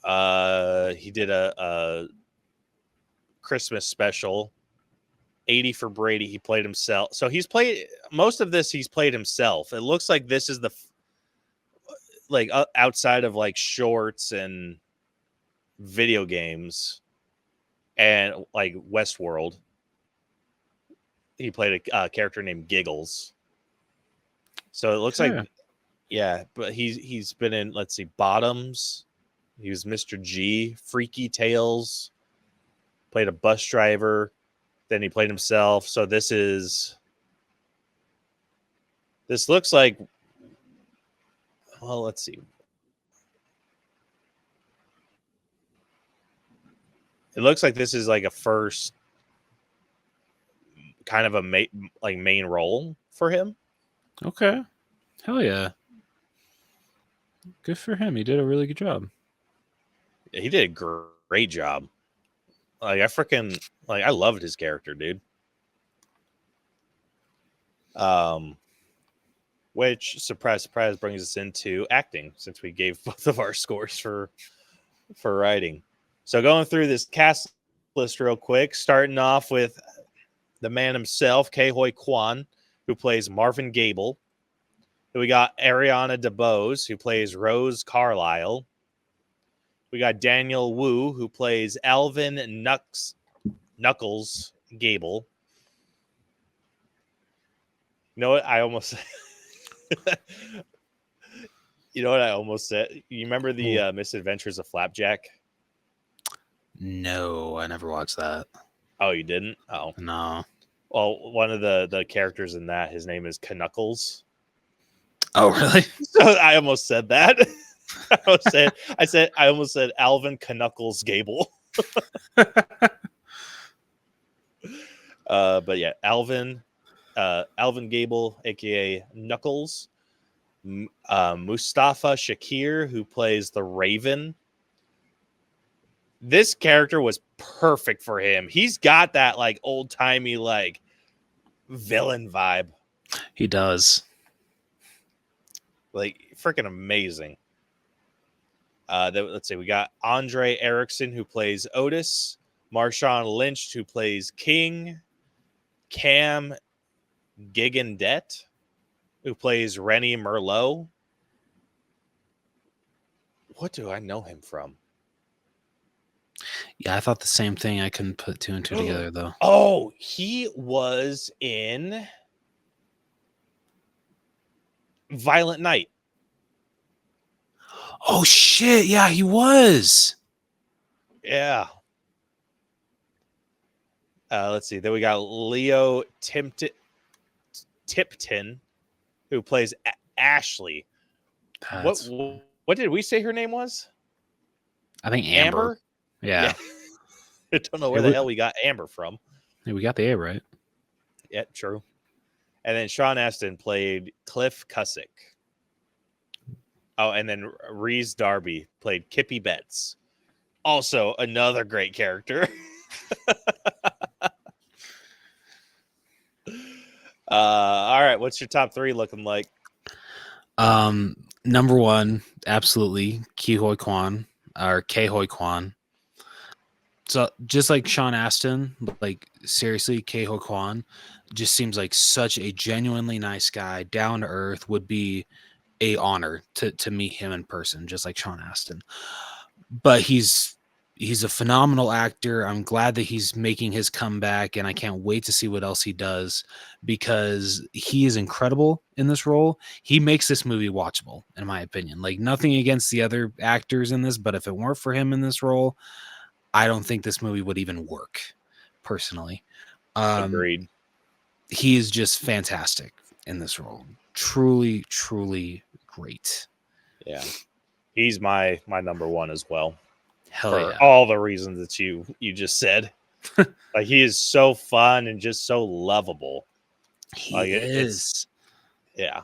He did a Christmas special. 80 for Brady. He played himself. So he's played most of this. He's played himself. It looks like this is the outside of like shorts and video games and like Westworld. He played a character named Giggles. So it looks like, yeah, but he's been in, let's see, Bottoms. He was Mr. G, Freaky Tales, played a bus driver. Then he played himself. So this looks like, well, let's see. It looks like this is like a first kind of a main role for him. Okay. Hell yeah. Good for him. He did a really good job. Yeah, he did a great job. Like I loved his character, dude. Which surprise brings us into acting, since we gave both of our scores for writing. So going through this cast list real quick, starting off with the man himself, Ke-Huy Quan, who plays Marvin Gable. Then we got Ariana DeBose, who plays Rose Carlisle. We got Daniel Wu, who plays Alvin Knuckles Gable. You know what? I almost You said? You remember the Misadventures of Flapjack? No, I never watched that. Oh, you didn't? Oh. No. Well, one of the characters in that, his name is Knuckles. Oh, really? So I almost said that. I almost said Alvin Knuckles Gable. But yeah, Alvin Gable, aka Knuckles. Mustafa Shakir, who plays the Raven. This character was perfect for him. He's got that like old timey like villain vibe. He does. Like freaking amazing. Let's see. We got Andre Erickson, who plays Otis. Marshawn Lynch, who plays King. Cam Gigandet, who plays Rennie Merlot. What do I know him from? Yeah, I thought the same thing. I couldn't put two and two together, though. Oh, he was in Violent Night. Oh, shit. Yeah, he was. Yeah. Let's see. Then we got Leo Tipton, who plays Ashley. What did we say her name was? I think Amber. Yeah. I don't know where the hell we got Amber from. Hey, we got the A right. Yeah, true. And then Sean Astin played Cliff Cussick. Oh, and then Reese Darby played Kippy Betts. Also, another great character. All right, what's your top three looking like? Number one, absolutely, Ke-Huy Quan. So just like Sean Astin, like seriously, Ke-Huy Quan just seems like such a genuinely nice guy, down to earth. Would be a honor to meet him in person, just like Sean Astin. But he's a phenomenal actor. I'm glad that he's making his comeback, and I can't wait to see what else he does, because he is incredible in this role. He makes this movie watchable, in my opinion. Like, nothing against the other actors in this, but if it weren't for him in this role, I don't think this movie would even work, personally. Agreed. He is just fantastic in this role. Truly, truly great. Yeah. He's my number one as well. Hell for yeah. all the reasons that you just said. Like, he is so fun and just so lovable. He like, is. Yeah.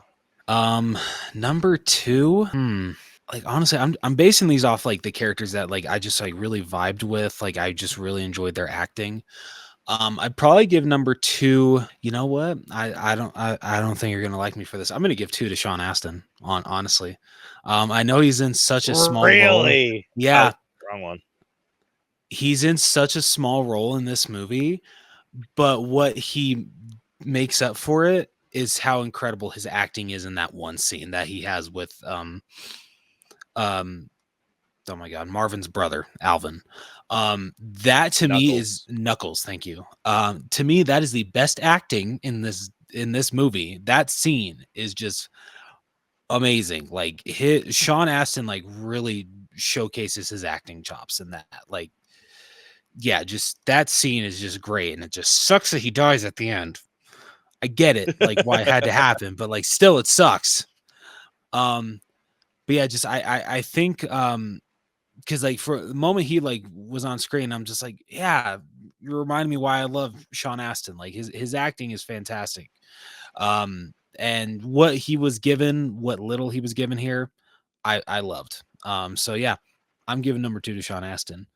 Number two. Like, honestly, I'm basing these off like the characters that like I just like really vibed with. Like, I just really enjoyed their acting. I'd probably give number two. You know what? I don't think you're gonna like me for this. I'm gonna give two to Sean Astin. Honestly, I know he's in such a small role. Really? Yeah. Wrong one. He's in such a small role in this movie, but what he makes up for it is how incredible his acting is in that one scene that he has with oh my god, Marvin's brother, Alvin. That to me is Knuckles, thank you. To me, that is the best acting in this movie. That scene is just amazing. Like Sean Astin like really showcases his acting chops in that. Like, yeah, just that scene is just great, and it just sucks that he dies at the end. I get it, like why it had to happen, but like still it sucks. But yeah, just I think because like for the moment he like was on screen, I'm just like, yeah, you remind me why I love Sean Astin. Like his acting is fantastic. And what he was given, what little he was given here, I loved. So yeah, I'm giving number 2 to Sean Astin.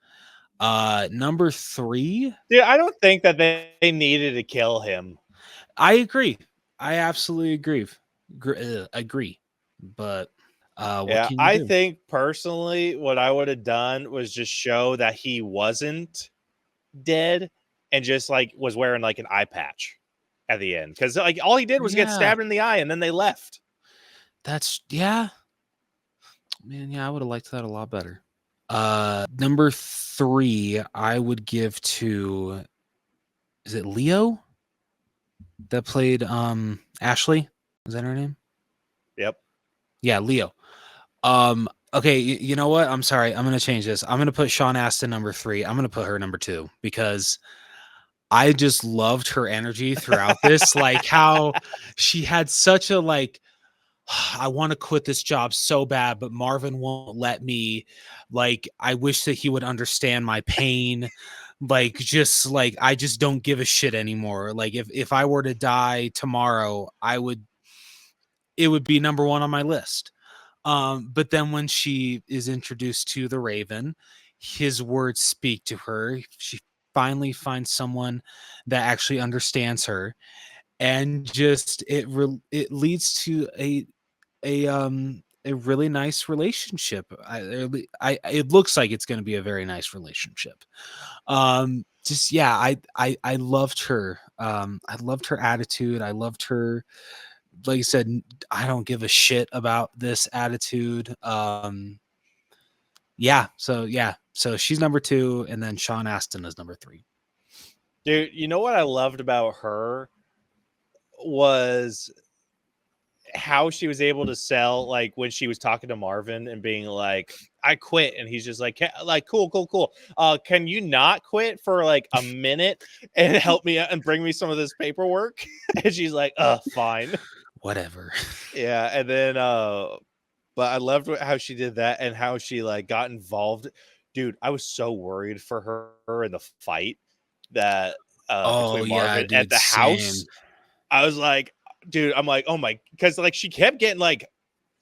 Number 3, Dude, I don't think that they needed to kill him. I agree. I absolutely agree. Agree. But what can you I do? think personally, what I would have done was just show that he wasn't dead and just like was wearing like an eye patch at the end, because like all he did was get Yeah. stabbed in the eye and then they left. That's man. Yeah, I would have liked that a lot better. Number 3, I would give to. Is it Leo that played Ashley? Is that her name? Yep. Yeah, Leo. Okay, you know what? I'm sorry. I'm gonna change this. I'm gonna put Sean Astin number 3. I'm gonna put her number 2 because I just loved her energy throughout this. Like how she had such a like, I want to quit this job so bad, but Marvin won't let me. Like, I wish that he would understand my pain. Like, just like I just don't give a shit anymore. Like, if I were to die tomorrow, it would be number 1 on my list. But then when she is introduced to the Raven, his words speak to her. She finally finds someone that actually understands her, and just it leads to a really nice relationship. It looks like it's going to be a very nice relationship. Just yeah, I loved her. I loved her attitude. I loved her. Like you said, I don't give a shit about this attitude. Yeah. So she's number 2, and then Sean Astin is number 3. Dude, you know what I loved about her was how she was able to sell, like when she was talking to Marvin and being like, I quit, and he's just like cool. Can you not quit for like a minute and help me out and bring me some of this paperwork? And she's like, fine. Whatever. Yeah, and then but I loved how she did that and how she like got involved. Dude, I was so worried for her in the fight that between Marvin dude, at the house. same. I was like, dude, I'm like, oh my, because like she kept getting like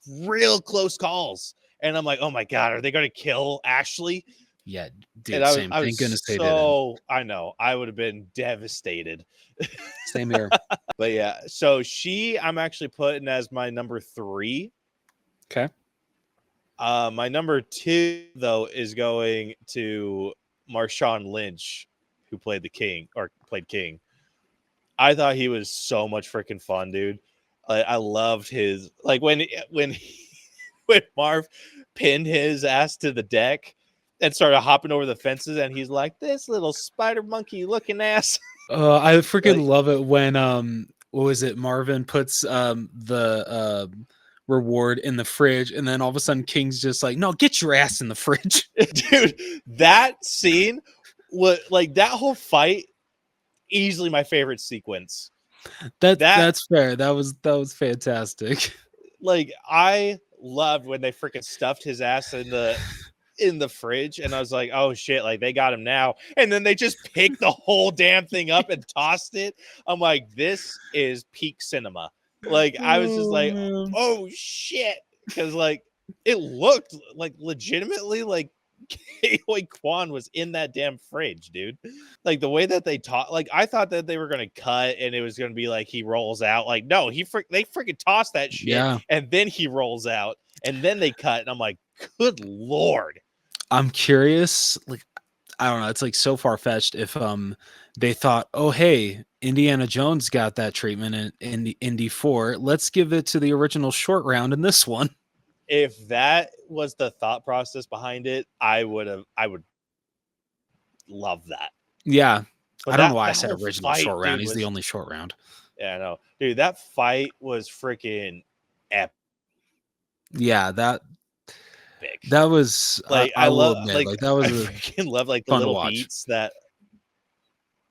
real close calls, and I'm like, oh my god, are they going to kill Ashley? Yeah, dude, And same. Thank goodness they didn't. I know, I would have been devastated. Same here. But yeah, so I'm actually putting as my number 3. Okay. My number 2 though is going to Marshawn Lynch, who played King. I thought he was so much freaking fun, dude. I loved his like when Marv pinned his ass to the deck and started hopping over the fences, and he's like, "This little spider monkey looking ass." I freaking love it when what was it? Marvin puts the reward in the fridge, and then all of a sudden King's just like, "No, get your ass in the fridge." Dude, that scene was like that whole fight. Easily my favorite sequence. That's fair. That was fantastic. Like I loved when they freaking stuffed his ass in the fridge, and I was like, oh shit, like they got him now. And then they just picked the whole damn thing up and tossed it. I'm like, this is peak cinema. Like I was just like, oh shit, because like it looked like legitimately like Koi Kwan was in that damn fridge, dude. Like the way that they taught, like I thought that they were gonna cut and it was gonna be like he rolls out. Like no, they freaking toss that shit, and then he rolls out, and then they cut, and I'm like, good lord. I'm curious, like I don't know, it's like so far fetched if they thought, oh hey, Indiana Jones got that treatment in the Indy 4. Let's give it to the original short round in this one. If that was the thought process behind it, I would love that. Yeah. But I don't know that why I that said whole original fight, short round. dude, He's the was only short round. yeah, I know, dude. That fight was freaking epic. Yeah, that was Like I I will love, admit, like like that I was freaking love like the fun to little watch. beats that.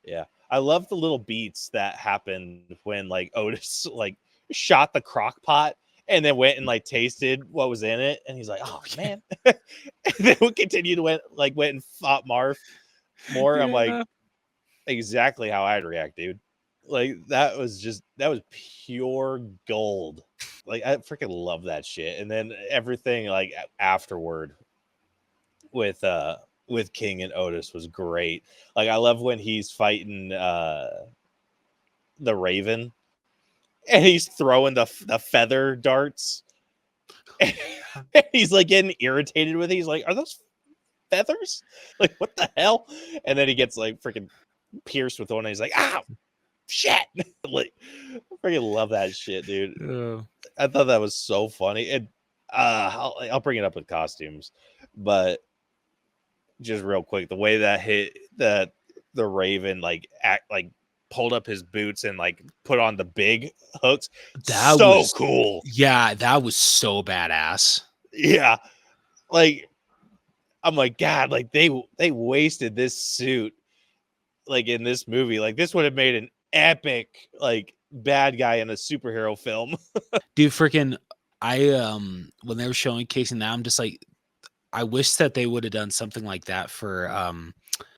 Yeah, I love the little beats that happened when like Otis like shot the crock pot and then went and like tasted what was in it, and he's like, "Oh man," and then we continued to went and fought Marv more. I'm like, Yeah. exactly how I'd react, dude. Like that was pure gold. Like I freaking love that shit. And then everything like afterward with King and Otis was great. Like I love when he's fighting the Raven and he's throwing the feather darts. And he's like getting irritated with it. He's like, "Are those feathers? Like what the hell?" And then he gets like freaking pierced with one and he's like, "Ow, shit." Like I freaking love that shit, dude. I thought that was so funny. And I'll bring it up with costumes, but just real quick, the way that the Raven like pulled up his boots and like put on the big hooks, That so was cool. Yeah, that was so badass. Yeah, like I'm like, God, like they wasted this suit like in this movie. Like this would have made an epic like bad guy in a superhero film. Dude, freaking I when they were showcasing that, I'm just like, I wish that they would have done something like that for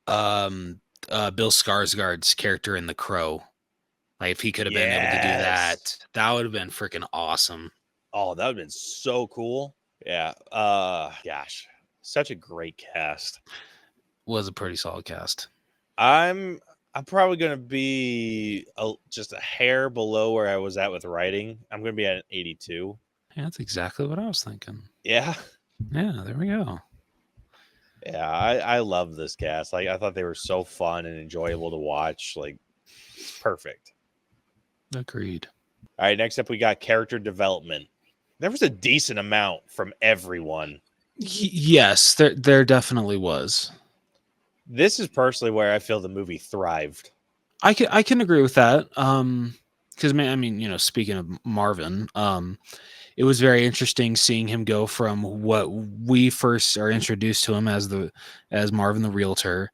Bill Skarsgård's character in The Crow. Like if he could have been able to do that, that would have been freaking awesome. Oh, that would have been so cool. Yeah. Gosh, such a great cast. Was a pretty solid cast. I'm probably gonna be just a hair below where I was at with writing. I'm gonna be at an 82. Yeah, that's exactly what I was thinking. Yeah. Yeah, there we go. Yeah, I love this cast. Like I thought they were so fun and enjoyable to watch. Like it's perfect. Agreed. All right, next up we got character development. There was a decent amount from everyone. Yes, there definitely was. This is personally where I feel the movie thrived. I can agree with that. Because I mean, speaking of Marvin, it was very interesting seeing him go from what we first are introduced to him as Marvin the realtor,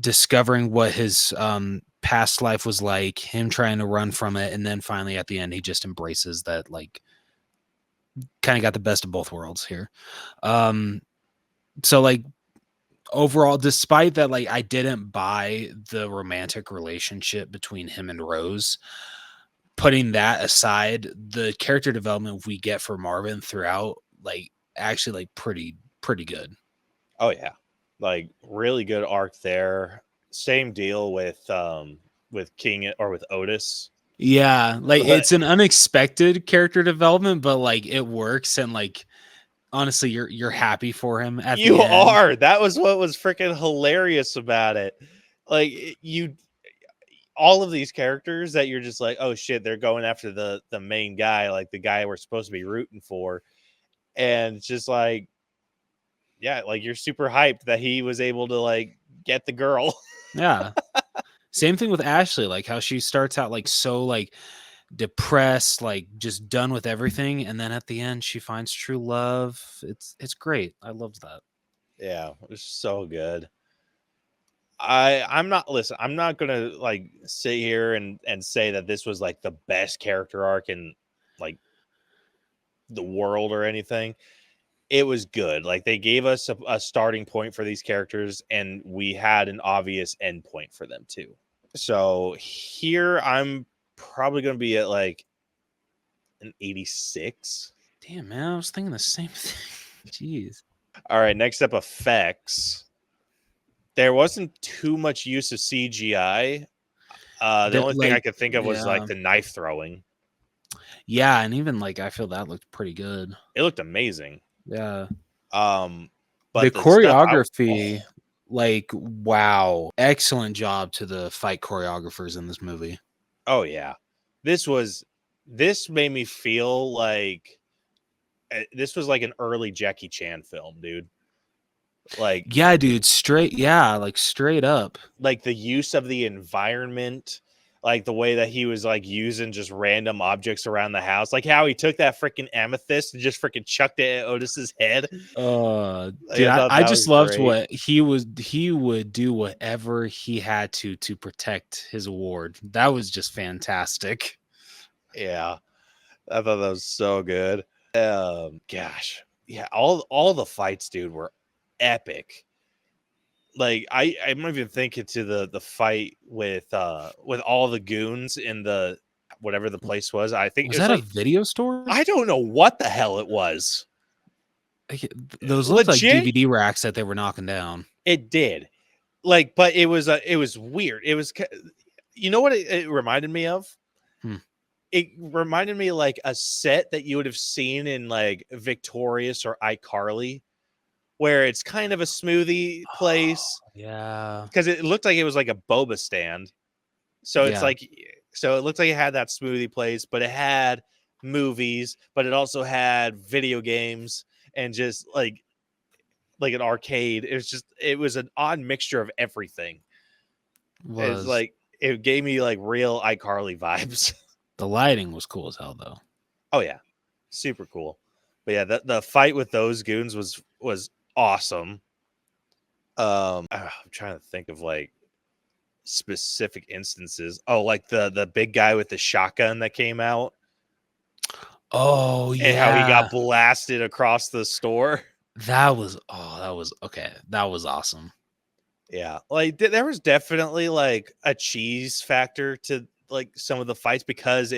discovering what his past life was like, him trying to run from it, and then finally at the end he just embraces that, like, kind of got the best of both worlds here. So like overall, despite that, like I didn't buy the romantic relationship between him and Rose, putting that aside, the character development we get for Marvin throughout, like actually like pretty good. Oh yeah. Like really good arc there. Same deal with King or with Otis. Yeah, like But it's an unexpected character development, but like it works, and like honestly, you're happy for him at you the end. are. That was what was freaking hilarious about it. Like all of these characters that you're just like, oh shit, they're going after the main guy, like the guy we're supposed to be rooting for, and it's just like, yeah, like you're super hyped that he was able to like get the girl. Yeah. Same thing with Ashley, like how she starts out like so like depressed, like just done with everything, and then at the end she finds true love. It's great. I loved that. Yeah, it was so good. I'm not gonna like sit here and say that this was like the best character arc in like the world or anything. It was good. Like they gave us a starting point for these characters, and we had an obvious end point for them too. So here I'm probably gonna be at like an 86. Damn, man, I was thinking the same thing. Jeez. All right, next up, effects. There wasn't too much use of CGI. The only thing I could think of was like the knife throwing. Yeah, and even like I feel that looked pretty good. It looked amazing. Yeah. The But the stuff choreography, like, wow, excellent job to the fight choreographers in this movie. oh yeah, this made me feel like this was like an early Jackie Chan film, dude. Like Yeah, dude, straight up. like the use of the environment, like the way that he was like using just random objects around the house, like how he took that freaking amethyst and just freaking chucked it at Otis's head. Like, Dude, thought I that just was loved great. what he would do whatever he had to protect his award. That was just fantastic. Yeah, I thought that was so good. Gosh, yeah, all the fights, dude, were epic. Like I'm even thinking to the fight with all the goons in the whatever the place was. I think Was it was that a like video store? I don't know what the hell it was. Those looked like Legit? DVD racks that they were knocking down. It did, like, but it was weird. It was, you know what it reminded me of? It reminded me like a set that you would have seen in like Victorious or iCarly, where it's kind of a smoothie place. Yeah. Because it looked like it was like a boba stand. So it's Yeah. like, so it looked like it had that smoothie place, but it had movies, but it also had video games and just like an arcade. It was an odd mixture of everything. It's like, it gave me like real iCarly vibes. The lighting was cool as hell though. Oh yeah, super cool. But yeah, the fight with those goons was awesome. I'm trying to think of like specific instances. Oh, like the big guy with the shotgun that came out. Oh yeah. And how he got blasted across the store. That was okay. That was awesome. Yeah, like there was definitely like a cheese factor to like some of the fights because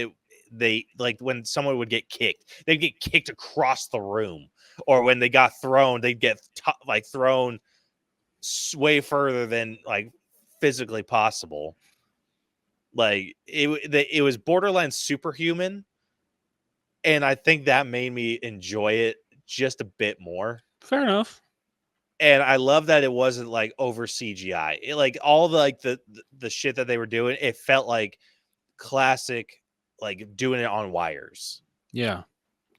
they like when someone would get kicked, they'd get kicked across the room, or when they got thrown, they'd get like thrown way further than like physically possible. Like it was borderline superhuman, and I think that made me enjoy it just a bit more. Fair enough. And I love that it wasn't like over CGI. It, like all the like the shit that they were doing, it felt like classic, like doing it on wires. Yeah.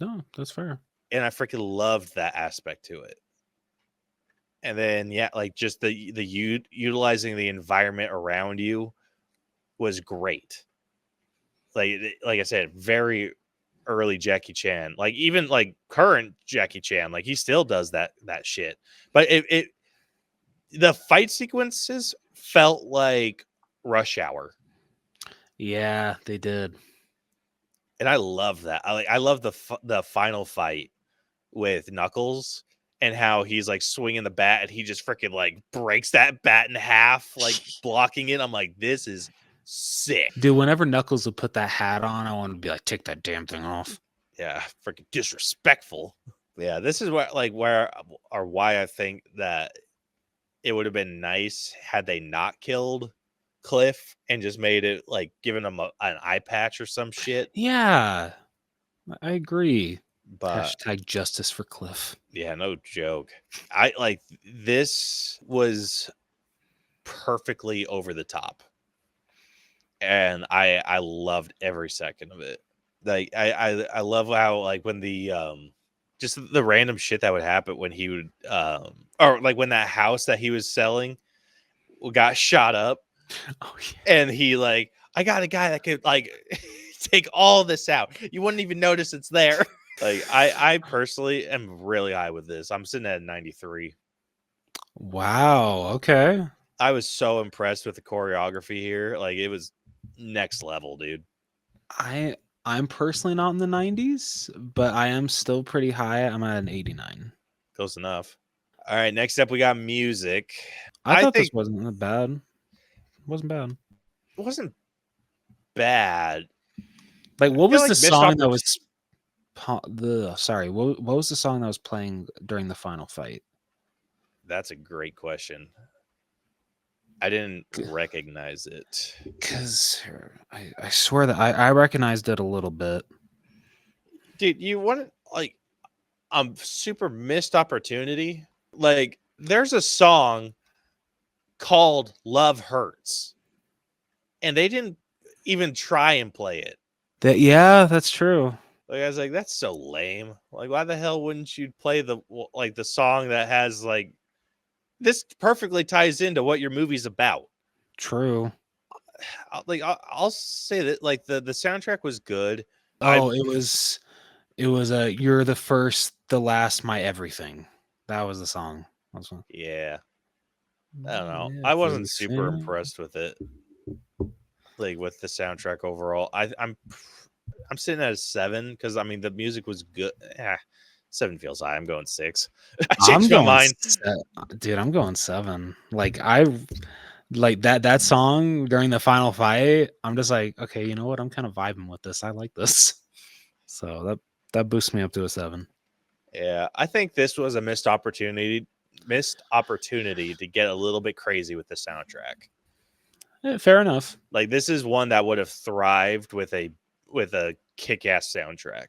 No, that's fair. And I freaking loved that aspect to it. And then yeah, like just the utilizing the environment around you was great. Like I said, very early Jackie Chan. Like even like current Jackie Chan, like he still does that shit. But the fight sequences felt like Rush Hour. Yeah, they did. And I love that. I love the final fight with Knuckles and how he's like swinging the bat and he just freaking like breaks that bat in half, like blocking it. I'm like, this is sick. Dude, whenever Knuckles would put that hat on, I want to be like, take that damn thing off. Yeah, freaking disrespectful. Yeah, this is why I think that it would have been nice had they not killed Cliff and just made it like giving him an eye patch or some shit. Yeah, I agree. But Hashtag justice for Cliff. yeah, no joke. I like this was perfectly over the top. And I loved every second of it. Like I love how like when the just the random shit that would happen when he would or like when that house that he was selling got shot up. Oh yeah. And he like, I got a guy that could like take all this out. You wouldn't even notice it's there. Like I personally am really high with this. I'm sitting at 93. Wow. Okay. I was so impressed with the choreography here. Like it was next level, dude. I'm personally not in the 90s, but I am still pretty high. I'm at an 89. Close enough. All right, next up we got music. I thought think this wasn't that bad. It wasn't bad. it wasn't bad. Like, what I feel was like the missed song that was what was the song that was playing during the final fight? That's a great question. I didn't recognize it. Because I swear that I recognized it a little bit. Dude, you want like super missed opportunity Like, there's a song called Love Hurts, and they didn't even try and play it. That's true. Like, I was like, that's so lame. Like, why the hell wouldn't you play the song that has like this perfectly ties into what your movie's about? True. I'll say that like the soundtrack was good. Oh, it was You're the First, the Last, My Everything. That was the song. Yeah, I don't know. I wasn't super impressed with it. Like with the soundtrack overall, I'm sitting at a 7 because I mean the music was good. 7 feels high. I'm going 6. I changed my mind, dude. I'm going 7. Like that song during the final fight. I'm just like, okay, you know what? I'm kind of vibing with this. I like this. So that boosts me up to a 7. Yeah, I think this was a missed opportunity to get a little bit crazy with the soundtrack. Yeah, fair enough. Like this is one that would have thrived with a kick-ass soundtrack.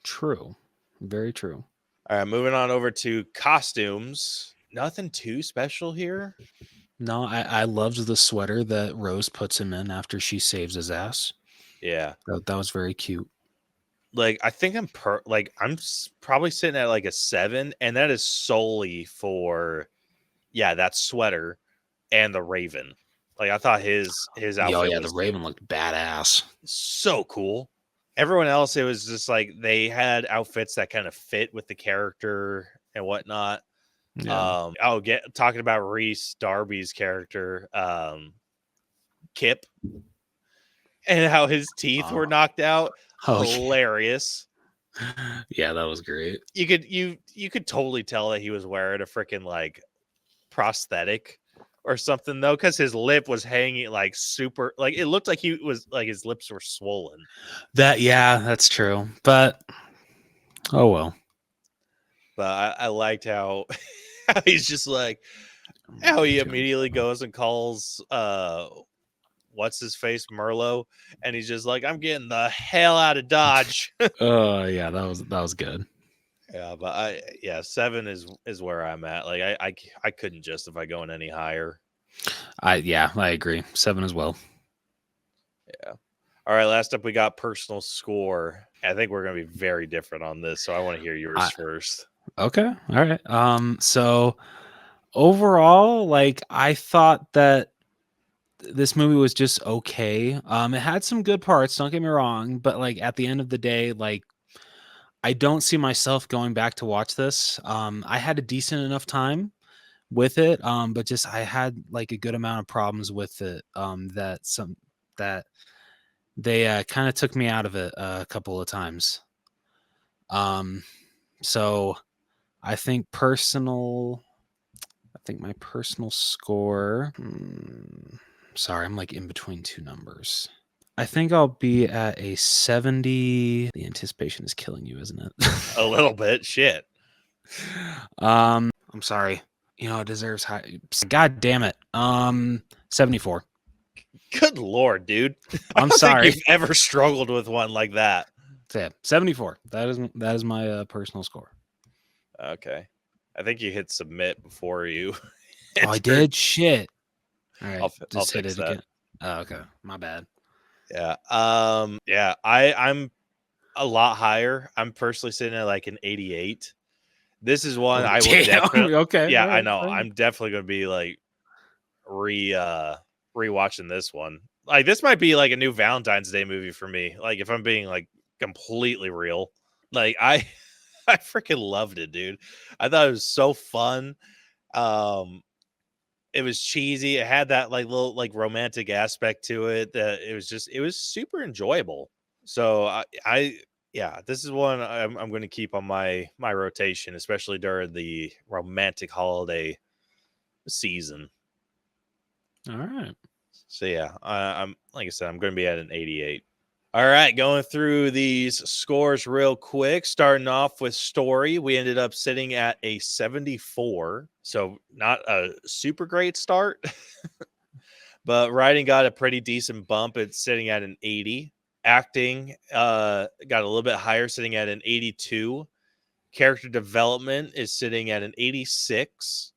True. Very true. All right, moving on over to costumes. Nothing too special here. No, I loved the sweater that Rose puts him in after she saves his ass. Yeah. That was very cute. Like I think I'm probably sitting at like a 7, and that is solely for that sweater and the Raven. Like I thought his outfit the Raven looked badass. So cool. Everyone else, it was just like they had outfits that kind of fit with the character and whatnot. Yeah. Talking about Reese Darby's character, Kip, and how his teeth were knocked out. Hilarious. Yeah, that was great. You could totally tell that he was wearing a freaking like prosthetic or something though, because his lip was hanging like super, like it looked like he was like his lips were swollen. That's true. But oh well. But I liked how he's just like how he immediately goes and calls what's his face, Merlot, and he's just like, I'm getting the hell out of Dodge. Yeah, that was good. Yeah, but 7 is where I'm at. Like I couldn't justify going any higher. I agree. 7 as well. Yeah. All right, last up we got personal score. I think we're gonna be very different on this, so I want to hear yours first. Okay. All right. So overall, like I thought that this movie was just okay. It had some good parts, don't get me wrong, but like at the end of the day, like I don't see myself going back to watch this. I had a decent enough time with it, but just I had like a good amount of problems with it. That they kind of took me out of it a couple of times. So I think my personal score. Sorry, I'm like in between two numbers. I think I'll be at a 70. The anticipation is killing you, isn't it? A little bit. Shit. I'm sorry. It deserves high. God damn it. 74. Good Lord, dude. I'm I sorry. don't think you've ever struggled with one like that. Yeah, 74. That is my personal score. Okay. I think you hit submit before you. Oh, I did? Shit. All right. I'll hit it again. Oh, okay. My bad. Yeah. I'm a lot higher. I'm personally sitting at like an 88. This is one I will definitely. Okay. Yeah, I know. I'm definitely going to be like rewatching this one. Like this might be like a new Valentine's Day movie for me. Like if I'm being like completely real. Like I freaking loved it, dude. I thought it was so fun. It was cheesy. It had that like little like romantic aspect to it. That it was super enjoyable. So this is one I'm going to keep on my rotation, especially during the romantic holiday season. All right. So yeah, I'm like I said, I'm going to be at an 88. All right, going through these scores real quick. Starting off with story, we ended up sitting at a 74. So not a super great start, but writing got a pretty decent bump. It's sitting at an 80. Acting got a little bit higher, sitting at an 82. Character development is sitting at an 86.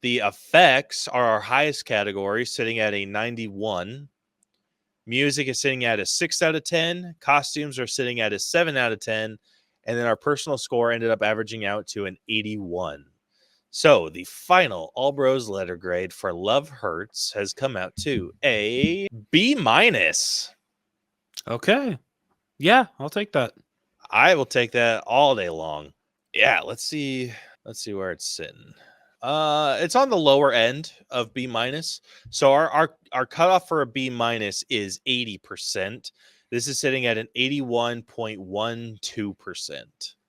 The effects are our highest category, sitting at a 91. Music is sitting at a 6 out of 10. Costumes are sitting at a 7 out of 10. And then our personal score ended up averaging out to an 81. So the final All Bros letter grade for Love Hurts has come out to a B-. Okay. Yeah, I'll take that. I will take that all day long. Yeah, let's see where it's sitting. It's on the lower end of B-. So our cutoff for a B- is 80%. This is sitting at an 81.12%.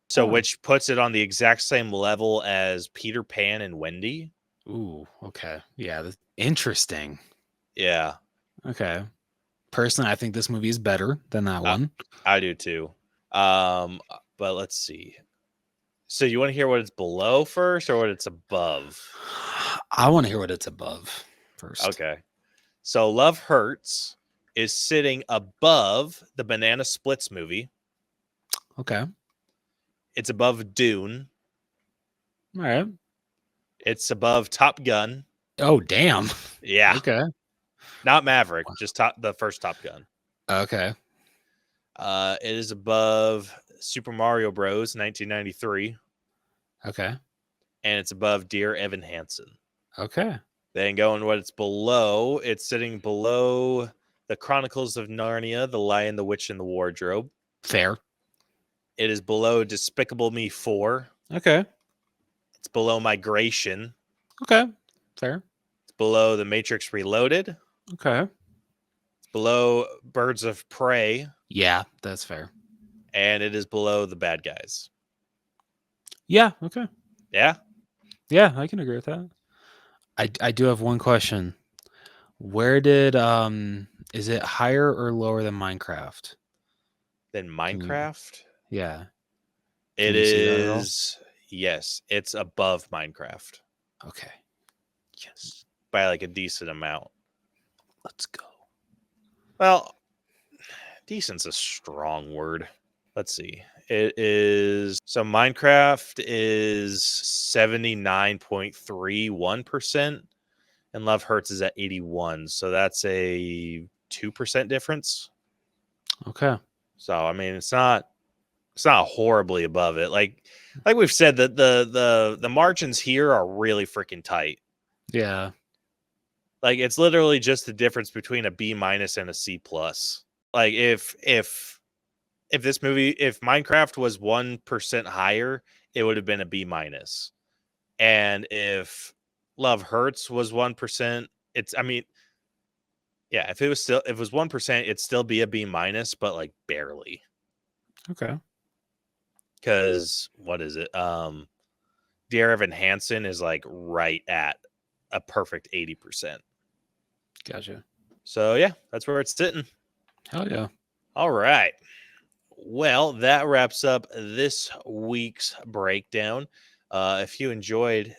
So which puts it on the exact same level as Peter Pan and Wendy. Ooh, okay. Yeah, interesting. Yeah. Okay. Personally, I think this movie is better than that one. I do too. But let's see. So you want to hear what it's below first or what it's above? I want to hear what it's above first. Okay. So Love Hurts is sitting above the Banana Splits movie. Okay. It's above Dune. All right. It's above Top Gun. Oh, damn. Yeah. Okay. Not Maverick, just the first Top Gun. Okay. It is above Super Mario Bros. 1993. Okay. And it's above Dear Evan Hansen. Okay. Then going what it's below, it's sitting below The Chronicles of Narnia, The Lion, the Witch, and the Wardrobe. Fair. It is below Despicable Me 4. Okay. It's below Migration. Okay. Fair. It's below The Matrix Reloaded. Okay. It's below Birds of Prey. Yeah, that's fair. And it is below The Bad Guys. Yeah. Okay. Yeah? Yeah, I can agree with that. I do have one question. Where did is it higher or lower than Minecraft? Then Minecraft? Yeah. It Can you see that at all? is, yes, it's above Minecraft Okay. Yes. by like a decent amount. Let's go. Well, decent's a strong word. Let's see. It is, so Minecraft is 79.31% and Love Hurts is at 81. So that's a 2% difference. Okay. So I mean, it's not horribly above it. Like we've said, that the margins here are really freaking tight. Yeah. Like it's literally just the difference between a B- and a C+. Like if this movie, if Minecraft was 1% higher, it would have been a B-. And if Love Hurts was 1%, it's, I mean, yeah, if it was 1%, it'd still be a B-, but like barely. Okay. Because what is it? Dear Evan Hansen is like right at a perfect 80%. Gotcha. So yeah, that's where it's sitting. Hell yeah. All right. Well, that wraps up this week's breakdown. If you enjoyed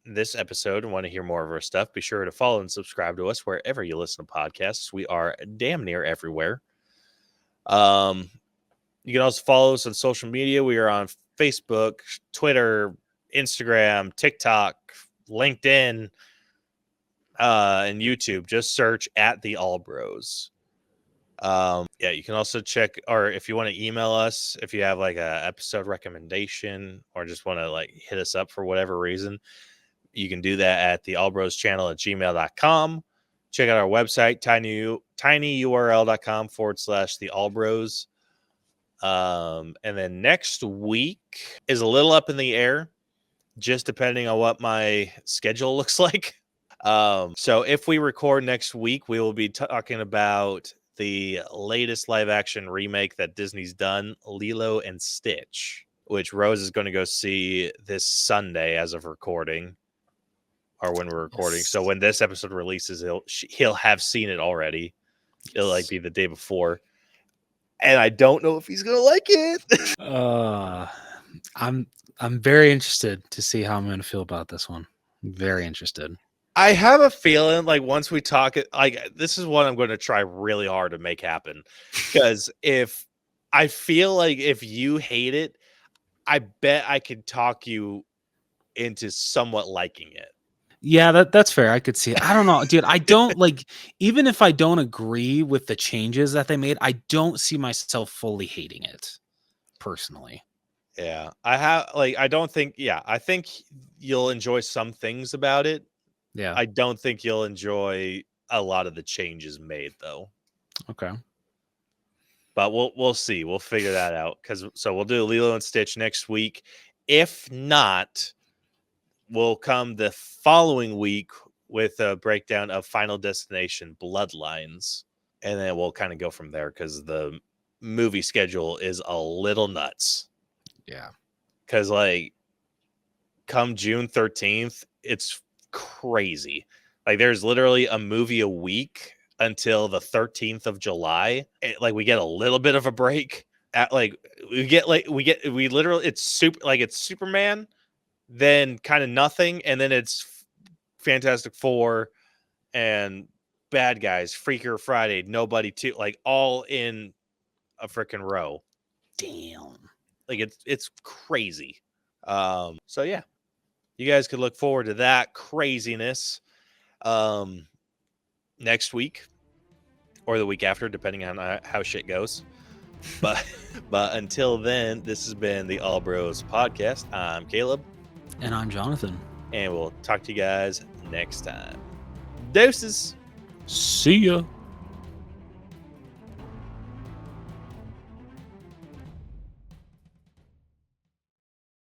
this episode and want to hear more of our stuff, be sure to follow and subscribe to us wherever you listen to podcasts. We are damn near everywhere. You can also follow us on social media. We are on Facebook, Twitter, Instagram, TikTok, LinkedIn, and YouTube. Just search at the All Bros. Yeah, you can also check, or if you want to email us, if you have like a episode recommendation or just want to like hit us up for whatever reason, you can do that at the allbroschannel@gmail.com. Check out our website, tinyurl.com/the allbros. And then next week is a little up in the air, just depending on what my schedule looks like. So if we record next week, we will be talking about the latest live action remake that Disney's done, Lilo and Stitch, which Rose is going to go see this Sunday as of recording, or when we're recording. Yes. So when this episode releases, he'll have seen it already. It'll like be the day before. And I don't know if he's going to like it. I'm very interested to see how I'm going to feel about this one. Very interested. I have a feeling like once we talk it, like this is what I'm going to try really hard to make happen. Because if I feel like if you hate it, I bet I could talk you into somewhat liking it. Yeah, that's fair. I could see it. I don't know, dude. I don't like, even if I don't agree with the changes that they made, I don't see myself fully hating it personally. Yeah, I think you'll enjoy some things about it. Yeah. I don't think you'll enjoy a lot of the changes made though. Okay. But we'll see. We'll figure that out so we'll do Lilo and Stitch next week. If not, we'll come the following week with a breakdown of Final Destination Bloodlines, and then we'll kind of go from there because the movie schedule is a little nuts. Yeah. Because like come June 13th, it's crazy. Like there's literally a movie a week until the 13th of July. Like we get a little bit of a break. We literally it's Superman, then kind of nothing, and then it's Fantastic Four and Bad Guys, Freaker Friday, Nobody 2, like all in a freaking row. Damn. Like it's crazy. So yeah, you guys could look forward to that craziness next week or the week after, depending on how shit goes. But until then, this has been the All Bros Podcast. I'm Caleb. And I'm Jonathan. And we'll talk to you guys next time. Deuces. See ya.